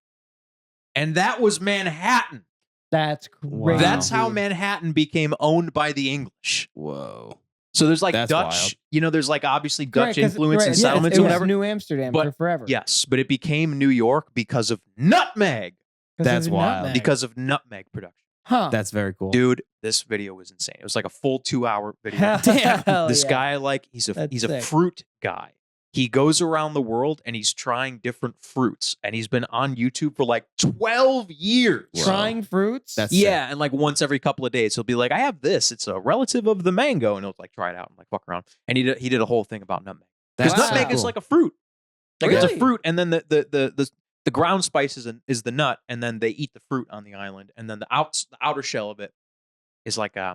And that was Manhattan. That's Wow. crazy. That's how Manhattan became owned by the English. Whoa. So there's like That's Dutch, wild. you know, there's like obviously Dutch Right, 'cause- influence right, and yeah, settlements it or was whatever. New Amsterdam But- for forever. Yes, but it became New York because of nutmeg. 'Cause That's of wild. nutmeg. Because of nutmeg production. huh? That's very cool. Dude, this video was insane. It was like a full 2-hour video. Hell This yeah. guy, like, he's a That's sick. fruit guy. He goes around the world and he's trying different fruits. And he's been on YouTube for like 12 years. Whoa. Trying fruits. That's Yeah, and like once every couple of days, he'll be like, I have this. It's a relative of the mango. And he'll like try it out and like fuck around. And he did a whole thing about nutmeg. Because That's nutmeg is cool. like a fruit. Like it's Really? a fruit, and then the ground spice is the nut, and then they eat the fruit on the island, and then the outer shell of it is like I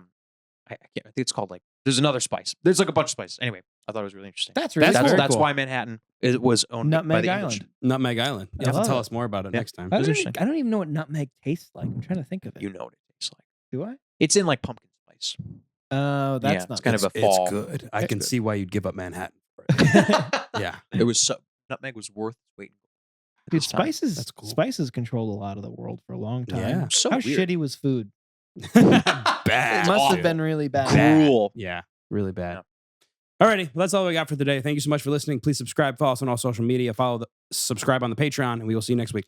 think it's called like there's another spice. There's like a bunch of spices. Anyway, I thought it was really interesting. That's really That's cool. very That's cool. why Manhattan was owned by Nutmeg the English. Island. Nutmeg Island. You I have to love tell it. us more about it Yeah. next time. I don't, Interesting. even, I don't even know what nutmeg tastes like. I'm trying to think of it. You know what it tastes like. Do I? It's in like pumpkin spice. Oh, that's Yeah, not it's kind of a It's fall. good. I It's can good. see why you'd give up Manhattan. For it. Yeah. It was nutmeg was worth its weight in gold. at Dude, this time. spices. That's cool. Spices controlled a lot of the world for a long time. Yeah. So How weird. shitty was food? Bad. It must awful. have been really bad. Cruel. Yeah, really bad. Alrighty, well, that's all we got for today. Thank you so much for listening. Please subscribe, follow us on all social media, subscribe on the Patreon, and we will see you next week.